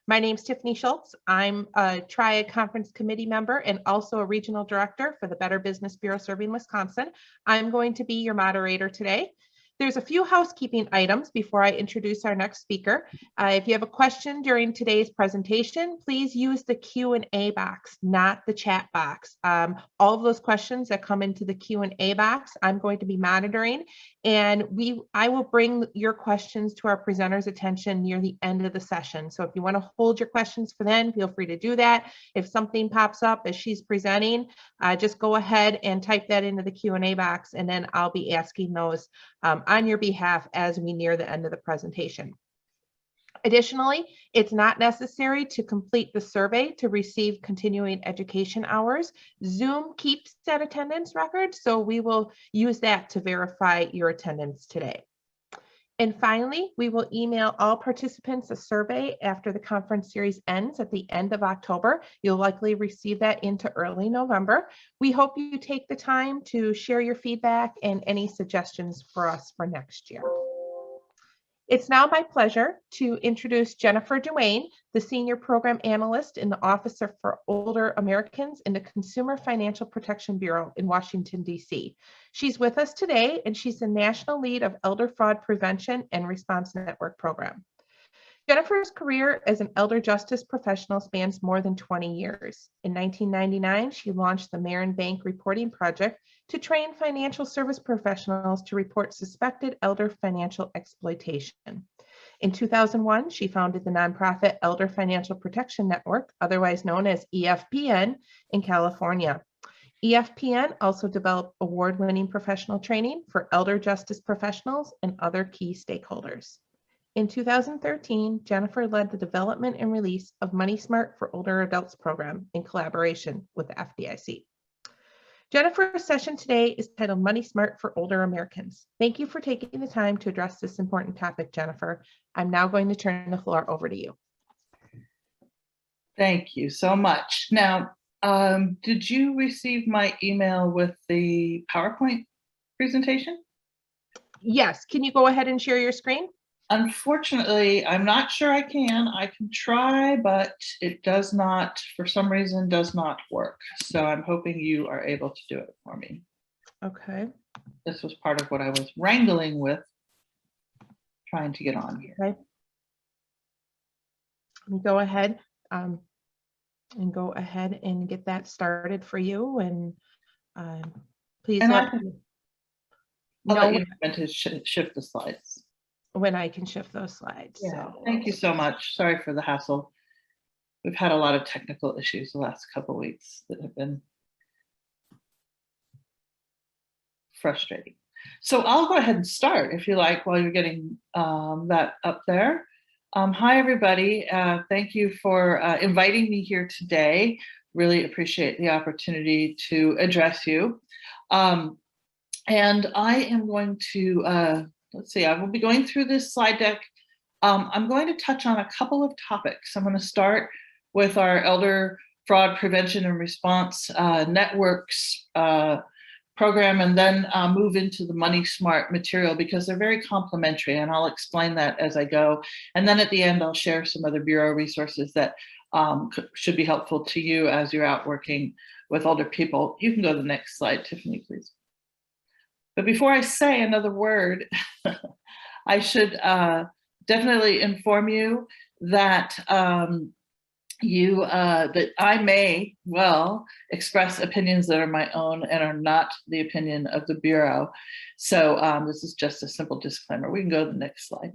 My name's Tiffany Schultz. I'm a Triad Conference Committee member and also a regional director for the Better Business Bureau serving Wisconsin. I'm going to be your moderator today. There's a few housekeeping items before I introduce our next speaker. If you have a question during today's presentation, please use the Q&A box, not the chat box. All of those questions that come into the Q&A box, I'm going to be monitoring, and I will bring your questions to our presenters' attention near the end of the session. So if you want to hold your questions for then, feel free to do that. If something pops up as she's presenting, just go ahead and type that into the Q&A box, and then I'll be asking those on your behalf as we near the end of the presentation. Additionally, it's not necessary to complete the survey to receive continuing education hours. Zoom keeps that attendance record, so we will use that to verify your attendance today. And finally, we will email all participants a survey after the conference series ends at the end of October. You'll likely receive that into early November. We hope you take the time to share your feedback and any suggestions for us for next year. It's now my pleasure to introduce Jenefer Duane, the Senior Program Analyst in the Office for Older Americans in the Consumer Financial Protection Bureau in Washington, D.C. She's with us today, and she's the National Lead of Elder Fraud Prevention and Response Network Program. Jenefer's career as an elder justice professional spans more than 20 years. In 1999, she launched the Marin Bank Reporting Project to train financial service professionals to report suspected elder financial exploitation. In 2001, she founded the nonprofit Elder Financial Protection Network, otherwise known as EFPN, in California. EFPN also developed award-winning professional training for elder justice professionals and other key stakeholders. In 2013, Jenefer led the development and release of Money Smart for Older Adults program in collaboration with the FDIC. Jenefer's session today is titled Money Smart for Older Americans. Thank you for taking the time to address this important topic, Jenefer. I'm now going to turn the floor over to you. Thank you so much. Now, did you receive my email with the PowerPoint presentation? Yes. Can you go ahead and share your screen? Unfortunately, I'm not sure I can. I can try, but it does not, for some reason, does not work. So I'm hoping you are able to do it for me. Okay. This was part of what I was wrangling with, trying to get on here. Okay. Let me go ahead and get that started for you. And please let me know when to shift the slides. When I can shift those slides. Yeah. So. Thank you so much. Sorry for the hassle. We've had a lot of technical issues the last couple of weeks that have been frustrating. So I'll go ahead and start if you like while you're getting that up there. Hi, everybody. Thank you for inviting me here today. Really appreciate the opportunity to address you. And I am going to let's see, I will be going through this slide deck. I'm going to touch on a couple of topics. I'm going to start with our Elder Fraud Prevention and Response Networks program, and then move into the Money Smart material because they're very complementary, and I'll explain that as I go. And then at the end, I'll share some other Bureau resources that should be helpful to you as you're out working with older people. You can go to the next slide, Tiffany, please. But before I say another word, I should definitely inform you that that I may well express opinions that are my own and are not the opinion of the Bureau. So this is just a simple disclaimer. We can go to the next slide.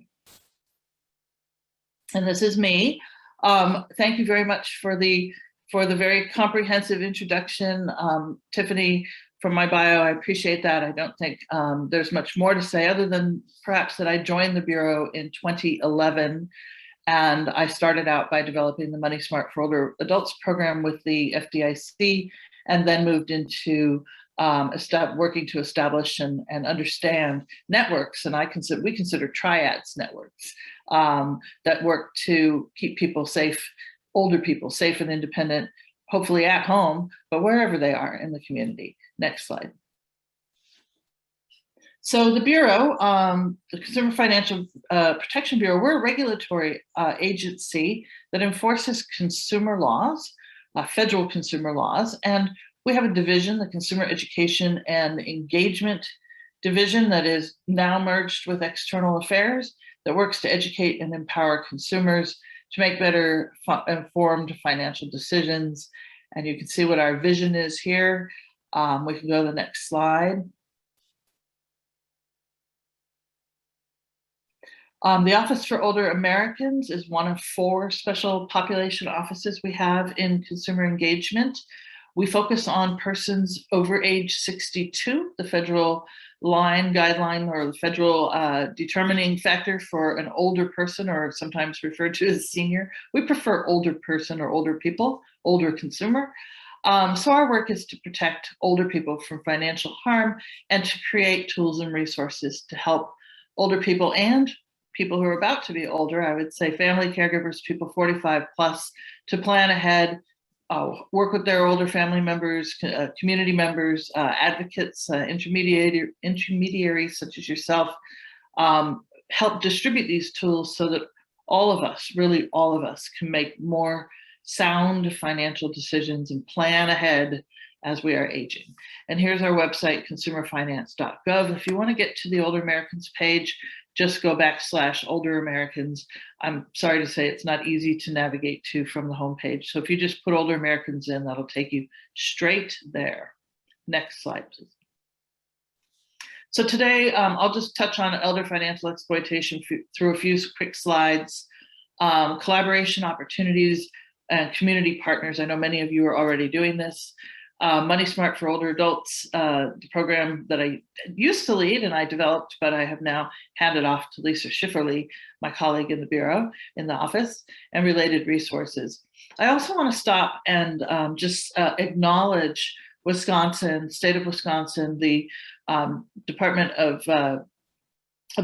And this is me. Thank you very much for the very comprehensive introduction, Tiffany. From my bio, I appreciate that. I don't think there's much more to say other than perhaps that I joined the Bureau in 2011, and I started out by developing the Money Smart for Older Adults program with the FDIC, and then moved into working to establish and understand networks, and we consider triads networks that work to keep people safe, older people safe and independent, hopefully at home, but wherever they are in the community. Next slide. So the Bureau, the Consumer Financial Protection Bureau, we're a regulatory agency that enforces consumer laws, federal consumer laws, and we have a division, the Consumer Education and Engagement Division, that is now merged with External Affairs, that works to educate and empower consumers to make better informed financial decisions. And you can see what our vision is here. We can go to the next slide. The Office for Older Americans is one of 4 special population offices we have in consumer engagement. We focus on persons over age 62, the federal guideline, or the federal determining factor for an older person, or sometimes referred to as senior. We prefer older person or older people, older consumer. So our work is to protect older people from financial harm and to create tools and resources to help older people and people who are about to be older, I would say family caregivers, people 45 plus, to plan ahead, work with their older family members, community members, advocates, intermediaries such as yourself, help distribute these tools so that all of us, really all of us, can make more sound financial decisions and plan ahead as we are aging. And here's our website, consumerfinance.gov. If you want to get to the Older Americans page, just go /Older Americans. I'm sorry to say it's not easy to navigate to from the homepage. So if you just put Older Americans in, that'll take you straight there. Next slide, please. So today, I'll just touch on elder financial exploitation through a few quick slides. Collaboration opportunities and community partners. I know many of you are already doing this. Money Smart for Older Adults, the program that I used to lead and I developed, but I have now handed off to Lisa Schifferly, my colleague in the Bureau, in the office, and related resources. I also want to stop and just acknowledge Wisconsin, state of Wisconsin, the Department of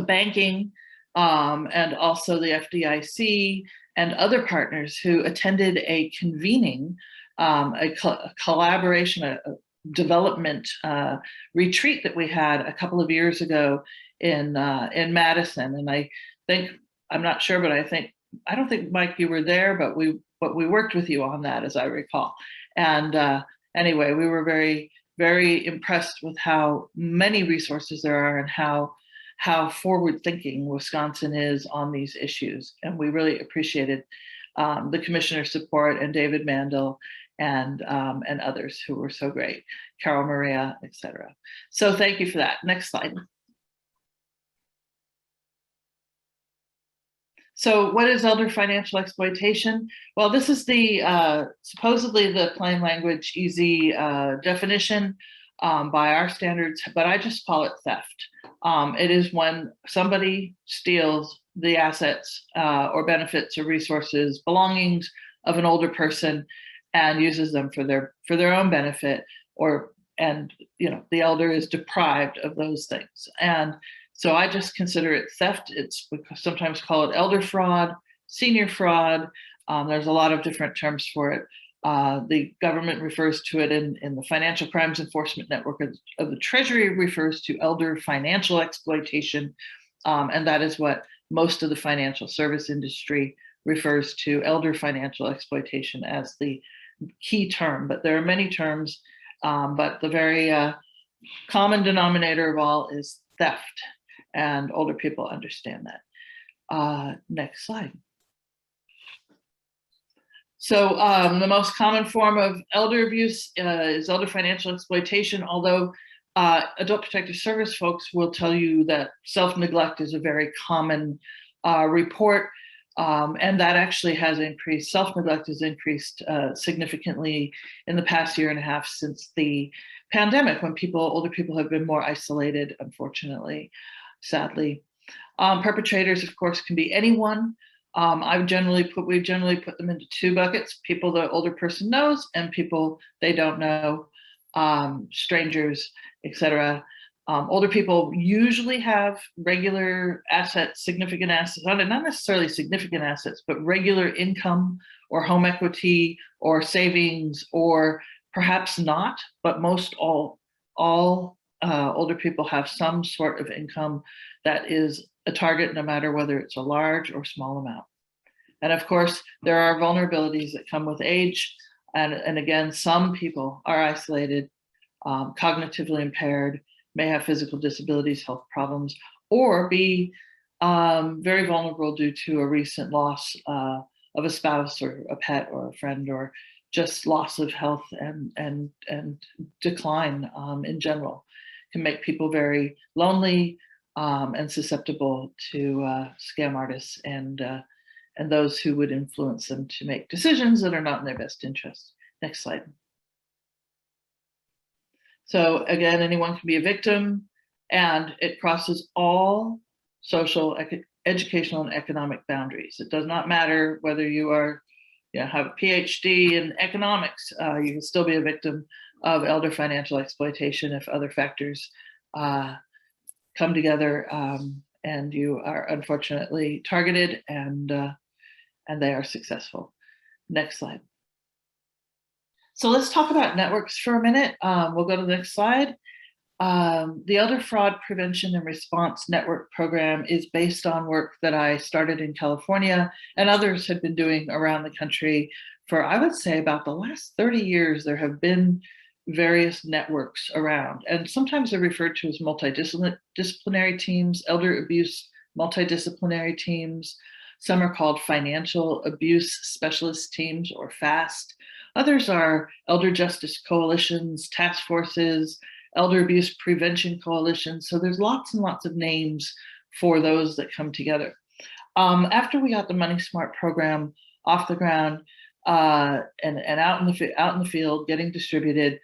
Banking, and also the FDIC and other partners who attended a convening, a collaboration, a development retreat that we had a couple of years ago in Madison. And I think, I'm not sure, but I don't think, Mike, you were there, but we worked with you on that, as I recall. And anyway, we were very, very impressed with how many resources there are and how forward-thinking Wisconsin is on these issues. And we really appreciated the commissioner's support, and David Mandel and others who were so great, Carol Maria, etc. So thank you for that. Next slide. So what is elder financial exploitation? Well, this is the supposedly the plain language, easy definition by our standards, but I just call it theft. It is when somebody steals the assets or benefits or resources, belongings of an older person and uses them for their own benefit, and the elder is deprived of those things. And so I just consider it theft. We sometimes call it elder fraud, senior fraud. There's a lot of different terms for it. The government refers to it in the Financial Crimes Enforcement Network of the Treasury refers to elder financial exploitation. And that is what most of the financial service industry refers to, elder financial exploitation, as the key term. But there are many terms, but the very common denominator of all is theft. And older people understand that. Next slide. So the most common form of elder abuse is elder financial exploitation, although Adult Protective Service folks will tell you that self-neglect is a very common report, and that actually has increased. Self-neglect has increased significantly in the past year and a half since the pandemic, when older people have been more isolated, unfortunately, sadly. Perpetrators, of course, can be anyone. we generally put them into 2 buckets: people the older person knows and people they don't know, strangers, etc. Older people usually have regular assets, significant assets, not necessarily significant assets, but regular income or home equity or savings, or perhaps not, but most all older people have some sort of income that is a target, no matter whether it's a large or small amount. And of course, there are vulnerabilities that come with age. And again, some people are isolated, cognitively impaired, may have physical disabilities, health problems, or be very vulnerable due to a recent loss of a spouse or a pet or a friend, or just loss of health and decline in general. Can make people very lonely and susceptible to scam artists and those who would influence them to make decisions that are not in their best interest. Next slide. So again, anyone can be a victim, and it crosses all social, educational, and economic boundaries. It does not matter whether you are, have a PhD in economics, you can still be a victim of elder financial exploitation if other factors come together and you are unfortunately targeted and they are successful. Next slide. So let's talk about networks for a minute. We'll go to the next slide. The Elder Fraud Prevention and Response Network Program is based on work that I started in California and others have been doing around the country for, I would say, about the last 30 years. There have been various networks around, and sometimes they're referred to as multidisciplinary teams, elder abuse multidisciplinary teams. Some are called financial abuse specialist teams, or FAST. Others are elder justice coalitions, task forces, elder abuse prevention coalitions. So there's lots and lots of names for those that come together. After we got the Money Smart program off the ground and out in the field, getting distributed,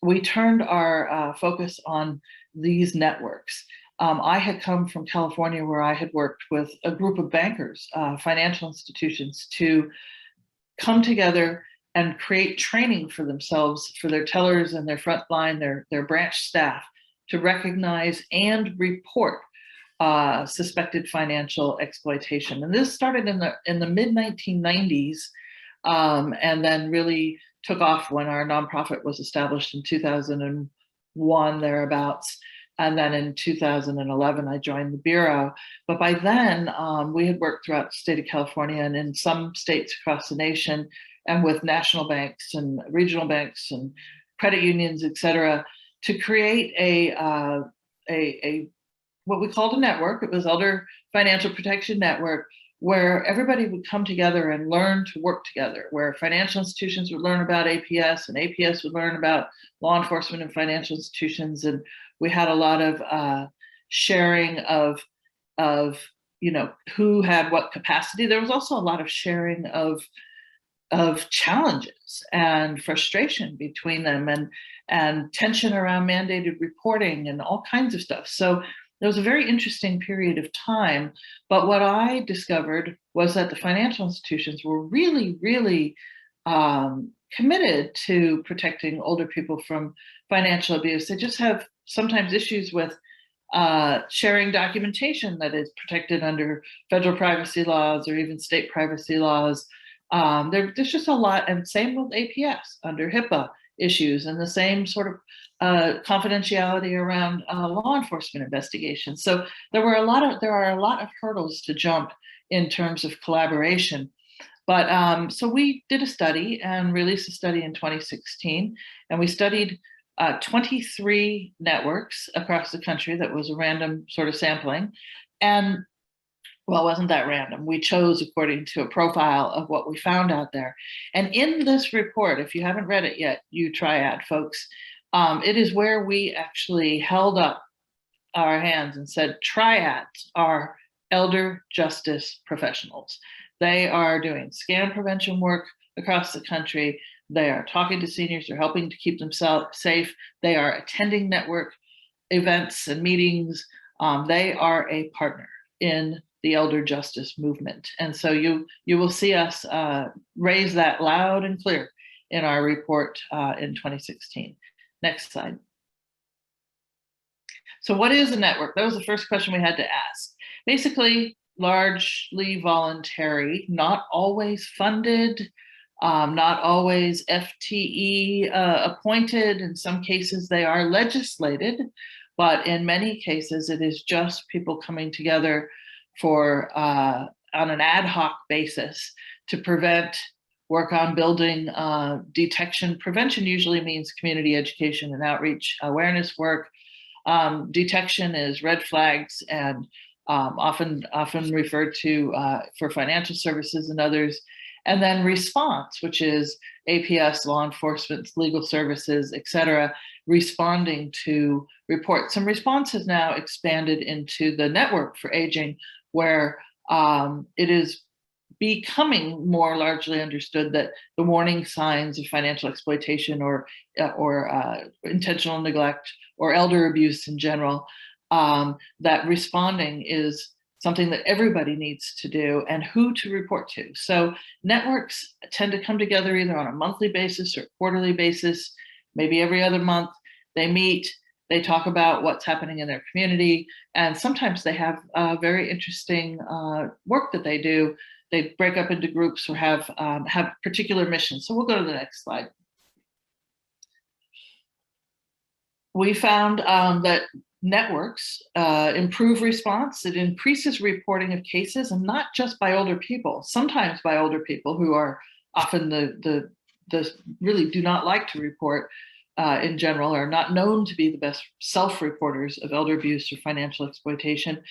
we turned our focus on these networks. I had come from California, where I had worked with a group of bankers, financial institutions, to come together and create training for themselves, for their tellers and their frontline, their branch staff, to recognize and report suspected financial exploitation. And this started in the mid-1990s, and then really took off when our nonprofit was established in 2001, thereabouts. And then in 2011, I joined the Bureau. But by then, we had worked throughout the state of California and in some states across the nation, and with national banks and regional banks and credit unions, et cetera, to create a what we called a network. It was Elder Financial Protection Network, where everybody would come together and learn to work together, where financial institutions would learn about APS and APS would learn about law enforcement and financial institutions. And we had a lot of sharing of who had what capacity. There was also a lot of sharing of challenges and frustration between them, and tension around mandated reporting and all kinds of stuff. So it was a very interesting period of time. But what I discovered was that the financial institutions were really, really committed to protecting older people from financial abuse. They just have sometimes issues with sharing documentation that is protected under federal privacy laws or even state privacy laws. There's just a lot, and same with APS under HIPAA issues, and the same sort of confidentiality around law enforcement investigations. So there are a lot of hurdles to jump in terms of collaboration. But so we did a study and released a study in 2016, and we studied 23 networks across the country. That was a random sort of sampling. And well, it wasn't that random. We chose according to a profile of what we found out there. And in this report, if you haven't read it yet, you triad folks, it is where we actually held up our hands and said, triads are elder justice professionals. They are doing scam prevention work across the country. They are talking to seniors. They're helping to keep themselves safe. They are attending network events and meetings. They are a partner in the elder justice movement. And so you will see us raise that loud and clear in our report in 2016. Next slide. So what is a network? That was the first question we had to ask. Basically, largely voluntary, not always funded, not always FTE appointed. In some cases, they are legislated, but in many cases, it is just people coming together for on an ad hoc basis to prevent, work on building detection. Prevention usually means community education and outreach awareness work. Detection is red flags and often referred to for financial services and others. And then response, which is APS, law enforcement, legal services, et cetera, responding to reports. And response has now expanded into the network for aging, where it is becoming more largely understood that the warning signs of financial exploitation or intentional neglect or elder abuse in general, that responding is something that everybody needs to do and who to report to. So networks tend to come together either on a monthly basis or quarterly basis, maybe every other month. They meet, they talk about what's happening in their community, and sometimes they have very interesting work that they do. They break up into groups or have particular missions. So we'll go to the next slide. We found that networks improve response. It increases reporting of cases, and not just by older people, sometimes by older people who are often the really do not like to report in general, are not known to be the best self-reporters of elder abuse or financial exploitation.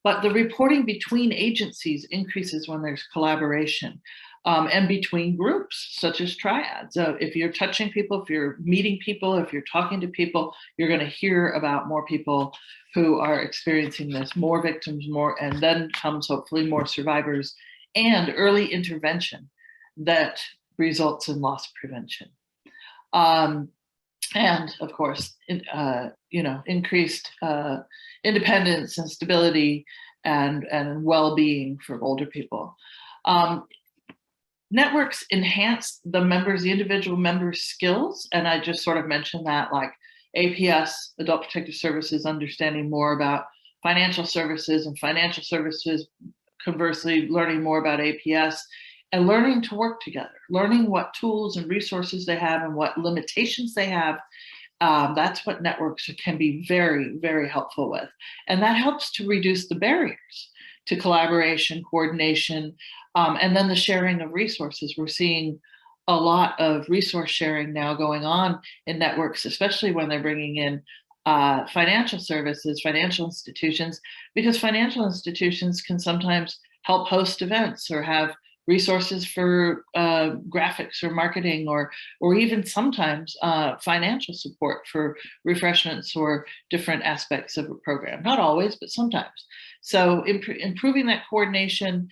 But the reporting between agencies increases when there's collaboration. And between groups, such as triads. If you're touching people, if you're meeting people, if you're talking to people, you're going to hear about more people who are experiencing this, more victims, more, and then comes hopefully more survivors and early intervention that results in loss prevention. And of course, increased independence and stability and well-being for older people. Networks enhance the individual members' skills. And I just sort of mentioned that, like APS, Adult Protective Services, understanding more about financial services, and financial services, conversely, learning more about APS and learning to work together, learning what tools and resources they have and what limitations they have. That's what networks can be very, very helpful with. And that helps to reduce the barriers to collaboration, coordination, and then the sharing of resources. We're seeing a lot of resource sharing now going on in networks, especially when they're bringing in financial services, financial institutions, because financial institutions can sometimes help host events or have resources for graphics or marketing, or even sometimes financial support for refreshments or different aspects of a program. Not always, but sometimes. So improving that coordination,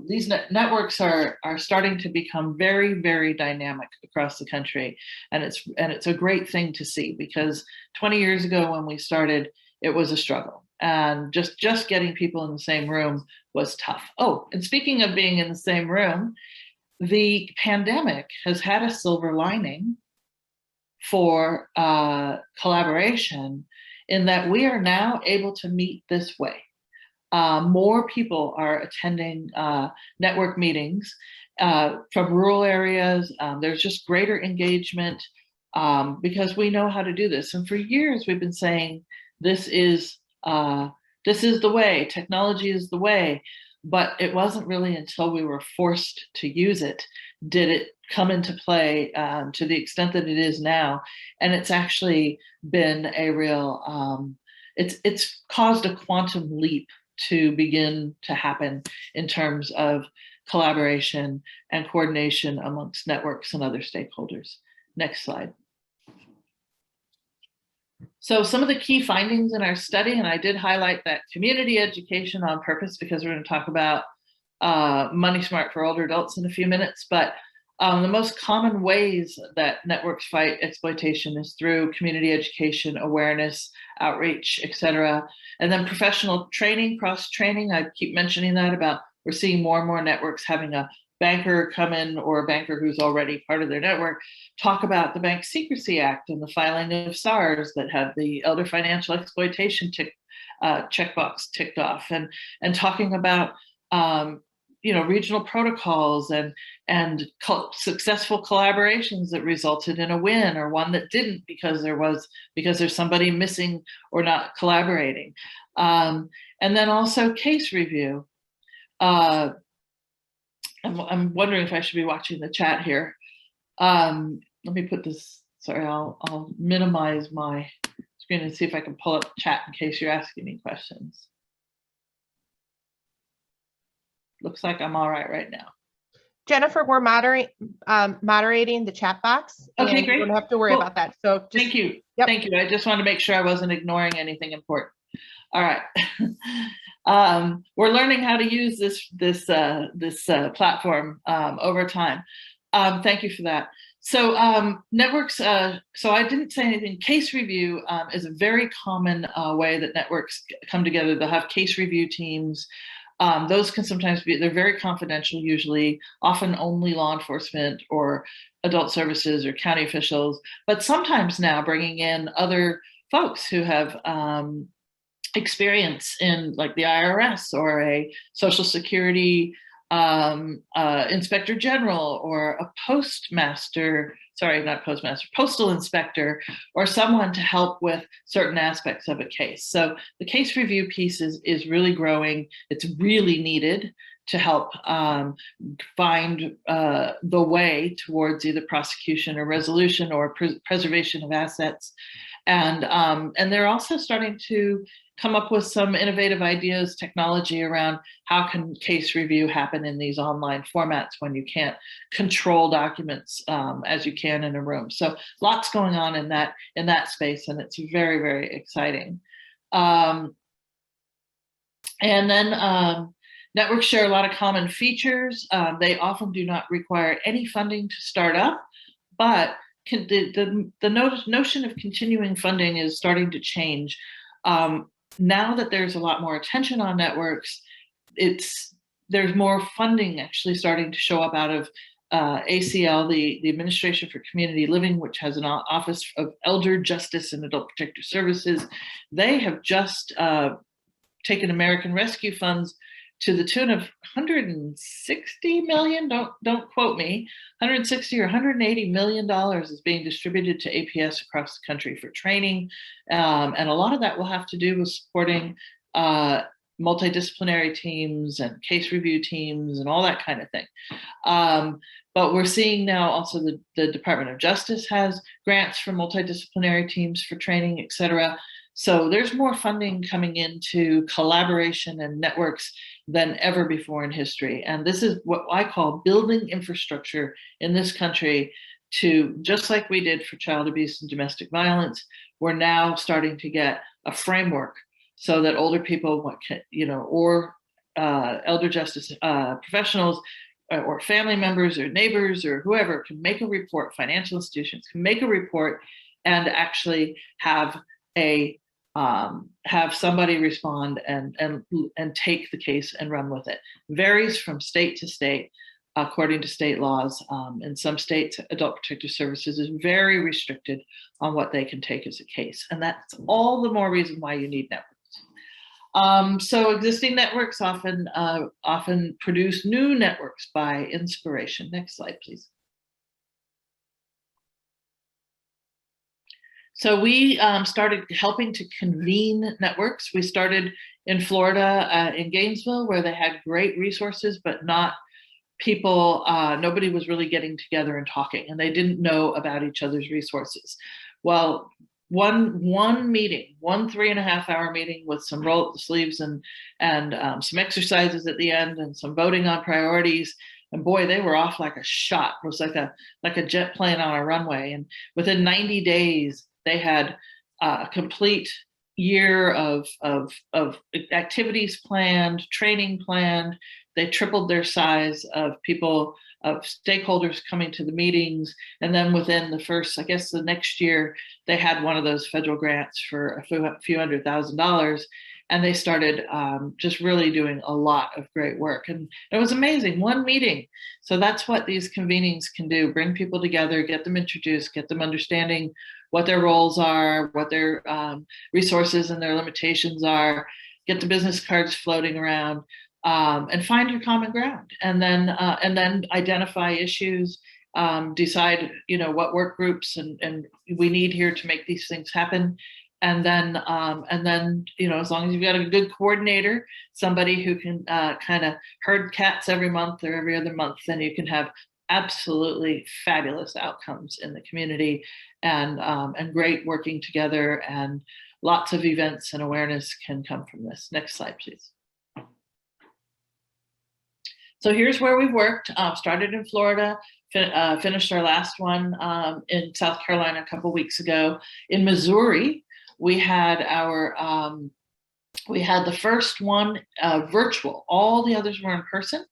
these networks are starting to become very, very dynamic across the country, and it's a great thing to see, because 20 years ago when we started, it was a struggle, and just getting people in the same room was tough. Oh, and speaking of being in the same room, the pandemic has had a silver lining for collaboration, in that we are now able to meet this way. More people are attending network meetings from rural areas. There's just greater engagement because we know how to do this. And for years, we've been saying this is the way, technology is the way. But it wasn't really until we were forced to use it did it come into play to the extent that it is now. And it's actually been a real, it's caused a quantum leap to begin to happen in terms of collaboration and coordination amongst networks and other stakeholders. Next slide. So some of the key findings in our study, and I did highlight that community education on purpose because we're going to talk about Money Smart for older adults in a few minutes, but the most common ways that networks fight exploitation is through community education, awareness, outreach, et cetera. And then professional training, cross-training. I keep mentioning that about we're seeing more and more networks having a banker come in, or a banker who's already part of their network, talk about the Bank Secrecy Act and the filing of SARs that have the Elder Financial Exploitation checkbox ticked off, and talking about regional protocols and successful collaborations that resulted in a win, or one that didn't because there's somebody missing or not collaborating. And then also case review. I'm wondering if I should be watching the chat here. Let me put this, sorry, I'll minimize my screen and see if I can pull up the chat in case you're asking me questions. Looks like I'm all right now. Jenefer, we're moderating the chat box. Okay, and great. You don't have to worry about that. So just, thank you. Yep. Thank you. I just wanted to make sure I wasn't ignoring anything important. All right. We're learning how to use this platform over time. Thank you for that. So networks, so I didn't say anything. Case review is a very common way that networks come together. They'll have case review teams. Those can sometimes they're very confidential, usually, often only law enforcement or adult services or county officials, but sometimes now bringing in other folks who have experience in like the IRS or a Social Security inspector general or a postal inspector, or someone to help with certain aspects of a case. So the case review piece is really growing. It's really needed to help find the way towards either prosecution or resolution or preservation of assets. And they're also starting to come up with some innovative ideas, technology around how can case review happen in these online formats when you can't control documents as you can in a room. So lots going on in that space, and it's very, very exciting. And then networks share a lot of common features. They often do not require any funding to start up, but the notion of continuing funding is starting to change. Now that there's a lot more attention on networks, there's more funding actually starting to show up out of ACL, the Administration for Community Living, which has an Office of Elder Justice and Adult Protective Services. They have just taken American Rescue funds to the tune of 160 million, don't quote me, 160 or 180 million dollars is being distributed to APS across the country for training. And a lot of that will have to do with supporting multidisciplinary teams and case review teams and all that kind of thing. But we're seeing now also the Department of Justice has grants for multidisciplinary teams for training, et cetera. So there's more funding coming into collaboration and networks than ever before in history. And this is what I call building infrastructure in this country to, just like we did for child abuse and domestic violence, we're now starting to get a framework so that older people, or elder justice professionals or family members or neighbors or whoever can make a report, financial institutions can make a report and actually have somebody respond and take the case and run with it. Varies from state to state according to state laws. In some states, Adult Protective Services is very restricted on what they can take as a case. And that's all the more reason why you need networks. So existing networks often produce new networks by inspiration. Next slide, please. So we started helping to convene networks. We started in Florida, in Gainesville, where they had great resources, but not people, nobody was really getting together and talking, and they didn't know about each other's resources. Well, one meeting, 3.5-hour meeting with some roll up the sleeves and some exercises at the end and some voting on priorities. And boy, they were off like a shot. It was like a jet plane on a runway. And within 90 days, they had a complete year of activities planned, training planned. They tripled their size of people, of stakeholders coming to the meetings. And then within the next year, they had one of those federal grants for a few $100,000. And they started just really doing a lot of great work. And it was amazing, one meeting. So that's what these convenings can do, bring people together, get them introduced, get them understanding what their roles are, what their resources and their limitations are, get the business cards floating around. and find your common ground, and then identify issues, decide, what work groups and we need here to make these things happen. And then, as long as you've got a good coordinator, somebody who can kind of herd cats every month or every other month, then you can have absolutely fabulous outcomes in the community, and great working together, and lots of events and awareness can come from this. Next slide, please. So here's where we've worked. Started in Florida, finished our last one in South Carolina a couple weeks ago. In Missouri, we had the first one virtual. All the others were in person,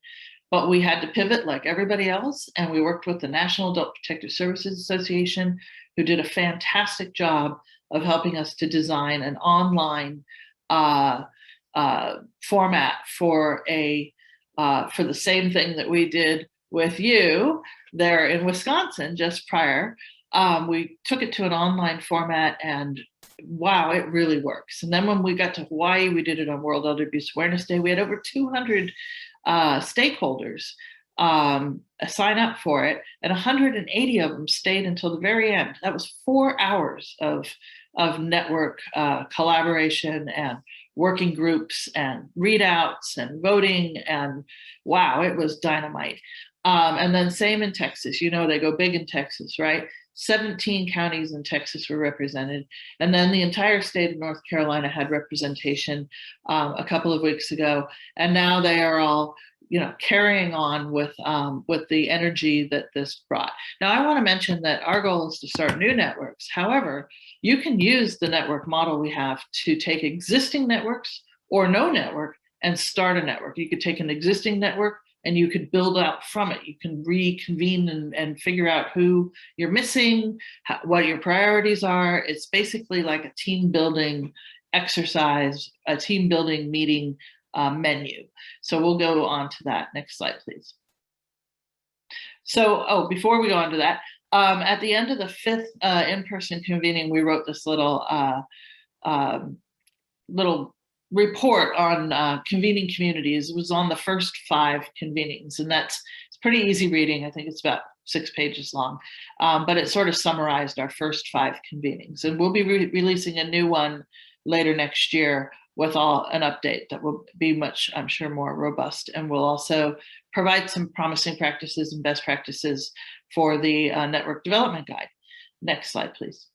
but we had to pivot like everybody else, and we worked with the National Adult Protective Services Association, who did a fantastic job of helping us to design an online format for the same thing that we did with you there in Wisconsin just prior. We took it to an online format, and wow, it really works. And then when we got to Hawaii, we did it on World Elder Abuse Awareness Day. We had over 200 stakeholders sign up for it, and 180 of them stayed until the very end. That was 4 hours of network collaboration and working groups and readouts and voting, and wow, it was dynamite. And then same in Texas. They go big in Texas, right? 17 counties in Texas were represented, and then the entire state of North Carolina had representation a couple of weeks ago, and now they are all carrying on with the energy that this brought. Now, I want to mention that our goal is to start new networks. However, you can use the network model we have to take existing networks or no network and start a network. You could take an existing network and you could build out from it. You can reconvene and figure out who you're missing, what your priorities are. It's basically like a team building exercise, a team building meeting menu. So we'll go on to that. Next slide, please. So, before we go on to that, at the end of the 5th in-person convening, we wrote this little report on convening communities. It was on the first 5 convenings, and it's pretty easy reading. I think it's about 6 pages long, but it sort of summarized our first 5 convenings. And we'll be releasing a new one later next year with an update that will be much, I'm sure, more robust. And we'll also provide some promising practices and best practices for the network development guide. Next slide, please.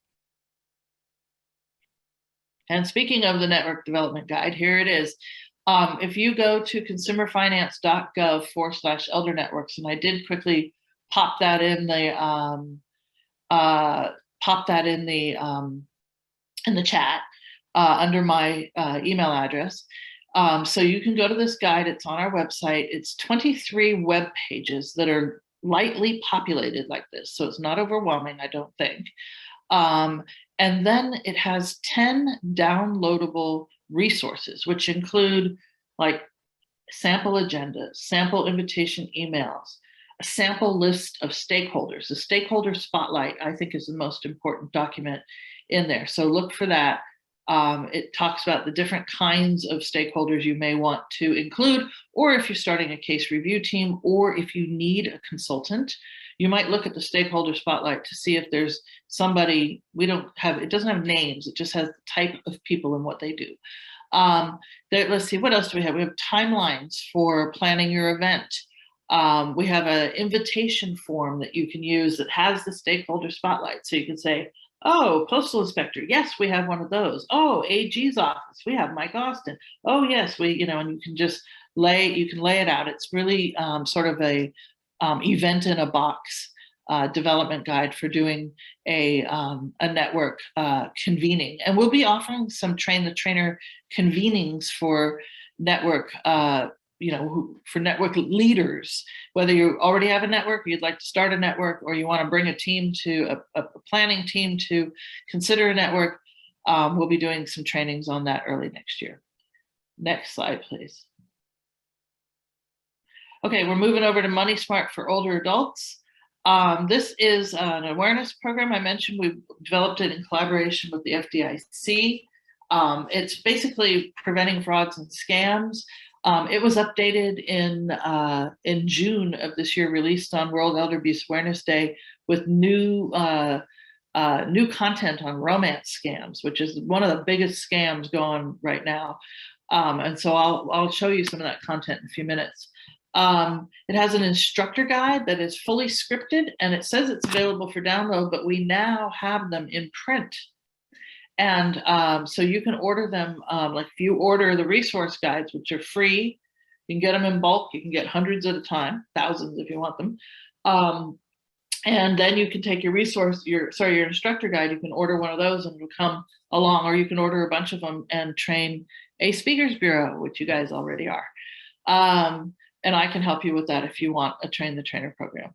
And speaking of the network development guide, here it is. If you go to consumerfinance.gov/elder networks, and I did quickly pop that in the chat under my email address. So you can go to this guide. It's on our website. It's 23 web pages that are lightly populated like this. So it's not overwhelming, I don't think. And then it has 10 downloadable resources, which include like sample agendas, sample invitation emails, a sample list of stakeholders. The stakeholder spotlight, I think, is the most important document in there. So look for that. It talks about the different kinds of stakeholders you may want to include, or if you're starting a case review team, or if you need a consultant, you might look at the stakeholder spotlight to see if there's somebody. It doesn't have names, it just has the type of people and what they do. Let's see, what else do we have? We have timelines for planning your event. We have an invitation form that you can use that has the stakeholder spotlight. So you can say, oh, postal inspector, yes, we have one of those. Oh, AG's office, we have Mike Austin. Oh, yes, and you can just lay it out. It's really sort of a event in a box development guide for doing a network convening. And we'll be offering some train the trainer convenings for network for network leaders, whether you already have a network, or you'd like to start a network, or you want to bring a team to a planning team to consider a network. We'll be doing some trainings on that early next year. Next slide, please. Okay, we're moving over to Money Smart for older adults. This is an awareness program. I mentioned we developed it in collaboration with the FDIC. It's basically preventing frauds and scams. It was updated in June of this year, released on World Elder Abuse Awareness Day with new content on romance scams, which is one of the biggest scams going right now. And so I'll show you some of that content in a few minutes. It has an instructor guide that is fully scripted, and it says it's available for download, but we now have them in print. And so you can order them, like if you order the resource guides, which are free, you can get them in bulk. You can get hundreds at a time, thousands if you want them. And then you can take your your instructor guide, you can order one of those and it'll come along, or you can order a bunch of them and train a speakers bureau, which you guys already are. And I can help you with that if you want a train the trainer program.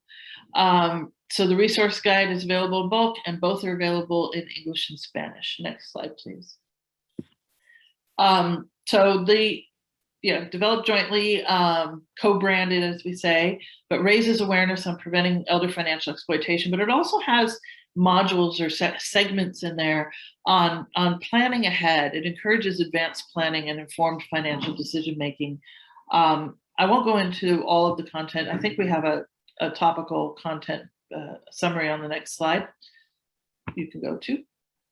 So the resource guide is available in bulk, and both are available in English and Spanish. Next slide, please. So the developed jointly, co-branded, as we say, but raises awareness on preventing elder financial exploitation. But it also has modules or segments in there on planning ahead. It encourages advanced planning and informed financial decision making. I won't go into all of the content. I think we have a topical content summary on the next slide. You can go to.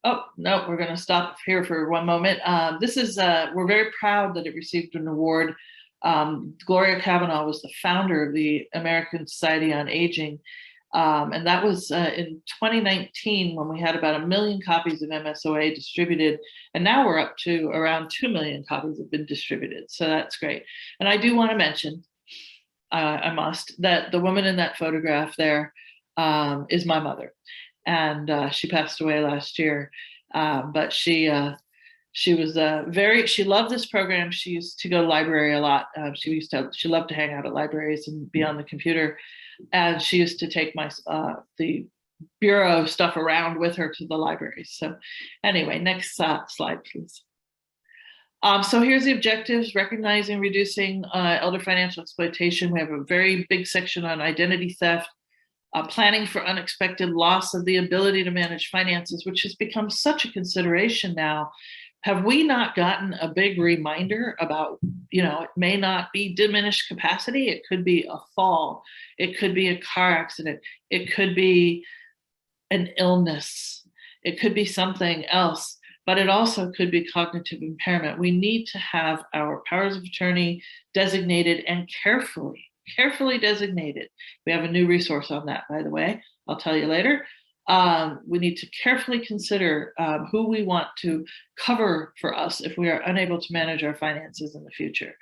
Oh, no, we're going to stop here for one moment. This is, we're very proud that it received an award. Gloria Cavanaugh was the founder of the American Society on Aging. And that was in 2019 when we had about 1 million copies of MSOA distributed. And now we're up to around 2 million copies have been distributed. So that's great. And I do want to mention, I must, that the woman in that photograph there is my mother. And she passed away last year, but she was she loved this program. She used to go to the library a lot. She loved to hang out at libraries and be on the computer. And she used to take the bureau stuff around with her to the library. So anyway, next slide, please. So here's the objectives: recognizing, reducing elder financial exploitation. We have a very big section on identity theft. Planning for unexpected loss of the ability to manage finances, which has become such a consideration now. Have we not gotten a big reminder about, it may not be diminished capacity. It could be a fall. It could be a car accident. It could be an illness. It could be something else, but it also could be cognitive impairment. We need to have our powers of attorney designated and carefully designated. We have a new resource on that, by the way. I'll tell you later. We need to carefully consider who we want to cover for us if we are unable to manage our finances in the future.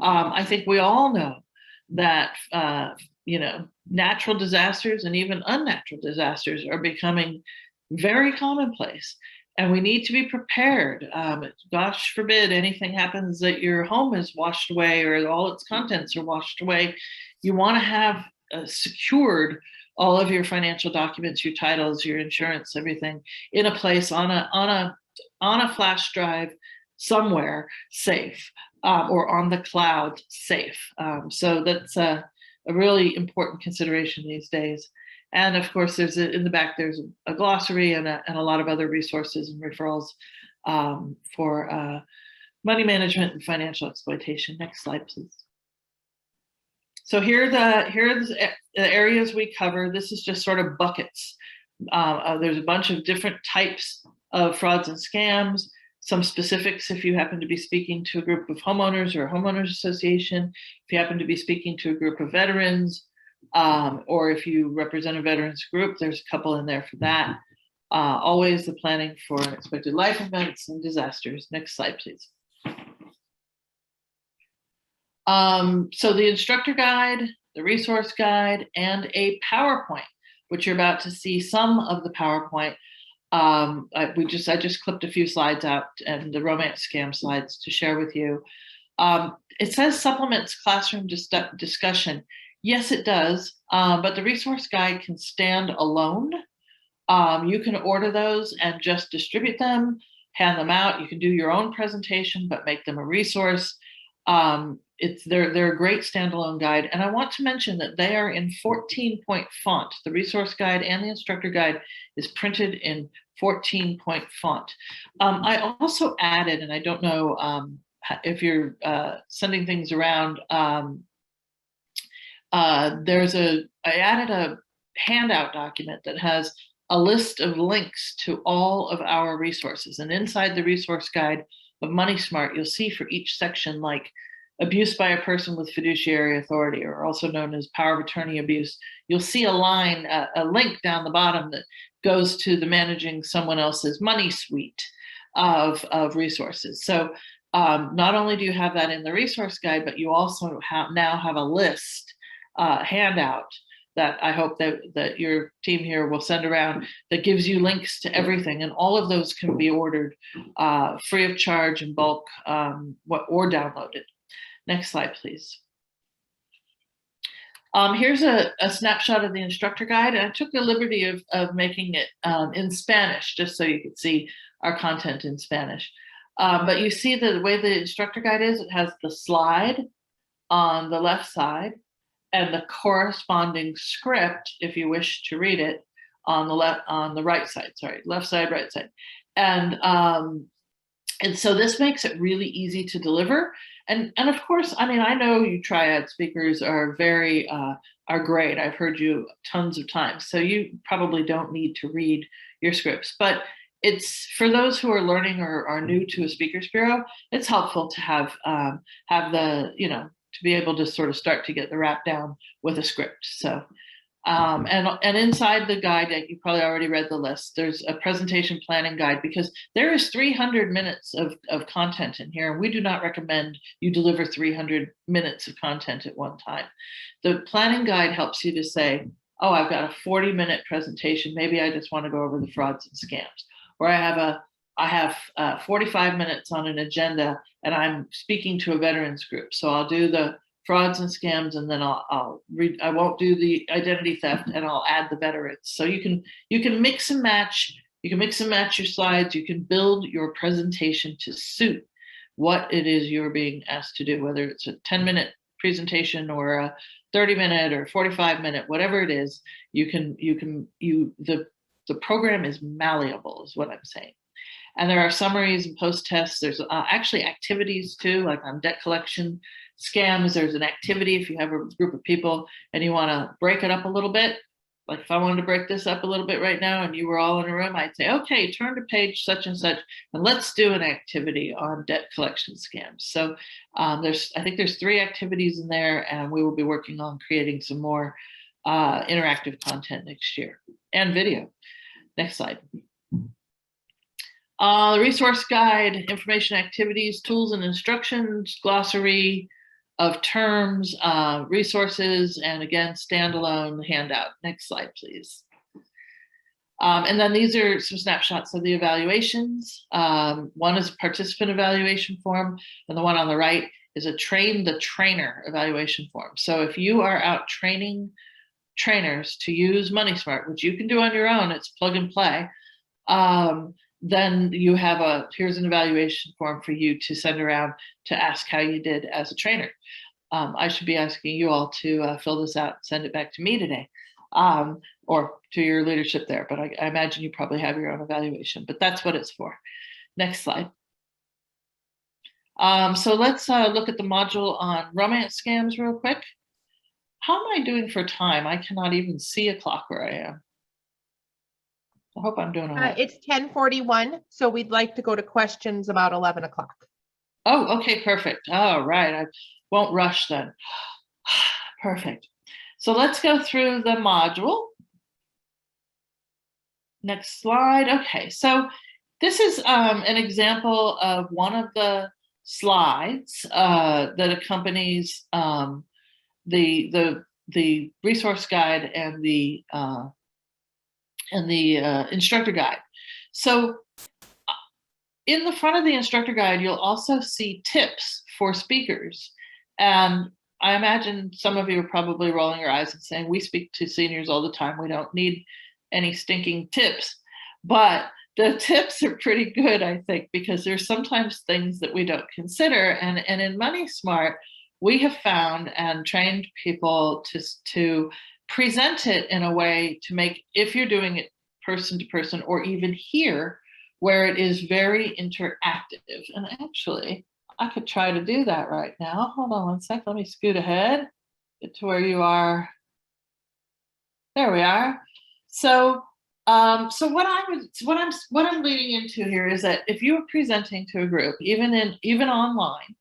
I think we all know that natural disasters and even unnatural disasters are becoming very commonplace. And we need to be prepared. Gosh forbid anything happens that your home is washed away or all its contents are washed away. You want to have secured all of your financial documents, your titles, your insurance, everything in a place on a flash drive somewhere safe, or on the cloud safe. So that's a really important consideration these days. And of course, in the back, there's a glossary and a lot of other resources and referrals for money management and financial exploitation. Next slide, please. So here are the areas we cover. This is just sort of buckets. There's a bunch of different types of frauds and scams, some specifics if you happen to be speaking to a group of homeowners or a homeowners association, if you happen to be speaking to a group of veterans, or if you represent a veterans group, there's a couple in there for that. Always the planning for unexpected life events and disasters. Next slide, please. So the instructor guide, the resource guide, and a PowerPoint, which you're about to see some of the PowerPoint. I just clipped a few slides out and the romance scam slides to share with you. It says supplements classroom discussion. Yes, it does, but the resource guide can stand alone. You can order those and just distribute them, hand them out. You can do your own presentation, but make them a resource. They're a great standalone guide. And I want to mention that they are in 14-point font. The resource guide and the instructor guide is printed in 14-point font. I also added, and I don't know sending things around, I added a handout document that has a list of links to all of our resources. And inside the resource guide of Money Smart, you'll see for each section, like abuse by a person with fiduciary authority, or also known as power of attorney abuse, you'll see a line, a link down the bottom that goes to the managing someone else's money suite of resources. So not only do you have that in the resource guide, but you also now have a list handout that I hope that your team here will send around that gives you links to everything. And all of those can be ordered free of charge in bulk or downloaded. Next slide, please. Here's a snapshot of the instructor guide. And I took the liberty of making it in Spanish, just so you could see our content in Spanish. But you see the way the instructor guide is, it has the slide on the left side and the corresponding script, if you wish to read it, on the right side, sorry, left side, right side. And so this makes it really easy to deliver. And of course, I mean, I know you triad speakers are are great. I've heard you tons of times. So you probably don't need to read your scripts, but it's for those who are learning or are new to a speakers bureau, it's helpful to have the, to be able to sort of start to get the wrap down with a script. So, and inside the guide, you probably already read the list, there's a presentation planning guide, because there is 300 minutes of content in here. And we do not recommend you deliver 300 minutes of content at one time. The planning guide helps you to say, oh, I've got a 40-minute presentation. Maybe I just want to go over the frauds and scams. Or I have 45 minutes on an agenda and I'm speaking to a veterans group. So I'll do the frauds and scams, and then I won't do the identity theft, and I'll add the veterans. So you can mix and match. You can mix and match your slides. You can build your presentation to suit what it is you're being asked to do, whether it's a 10-minute presentation or a 30-minute or 45-minute, whatever it is. The program is malleable, is what I'm saying. And there are summaries and post-tests. There's actually activities too, like on debt collection scams. There's an activity if you have a group of people and you want to break it up a little bit. Like if I wanted to break this up a little bit right now and you were all in a room, I'd say, okay, turn to page such and such, and let's do an activity on debt collection scams. So I think there's 3 activities in there, and we will be working on creating some more interactive content next year, and video. Next slide. The resource guide, information, activities, tools and instructions, glossary of terms, resources, and again, standalone handout. Next slide, please. And then these are some snapshots of the evaluations. One is a participant evaluation form, and the one on the right is a train the trainer evaluation form. So if you are out training trainers to use Money Smart, which you can do on your own, it's plug and play, then you have here's an evaluation form for you to send around to ask how you did as a trainer. I should be asking you all to fill this out and send it back to me today, or to your leadership there, but I imagine you probably have your own evaluation, but that's what it's for. Next slide. So let's look at the module on romance scams real quick. How am I doing for time? I cannot even see a clock where I am. I hope I'm doing all right. It's 10:41, so we'd like to go to questions about 11 o'clock. Oh, okay, perfect. All right, I won't rush then. Perfect. So let's go through the module. Next slide. Okay, so this is an example of one of the slides that accompanies the resource guide and the instructor guide. So in the front of the instructor guide, you'll also see tips for speakers. And I imagine some of you are probably rolling your eyes and saying, we speak to seniors all the time. We don't need any stinking tips. But the tips are pretty good, I think, because there's sometimes things that we don't consider. And in Money Smart, we have found and trained people to present it in a way to make, if you're doing it person to person or even here, where it is very interactive. And actually, I could try to do that right now. Hold on one sec. Let me scoot ahead, get to where you are. There we are. So, so what I'm leading into here is that if you are presenting to a group, even online,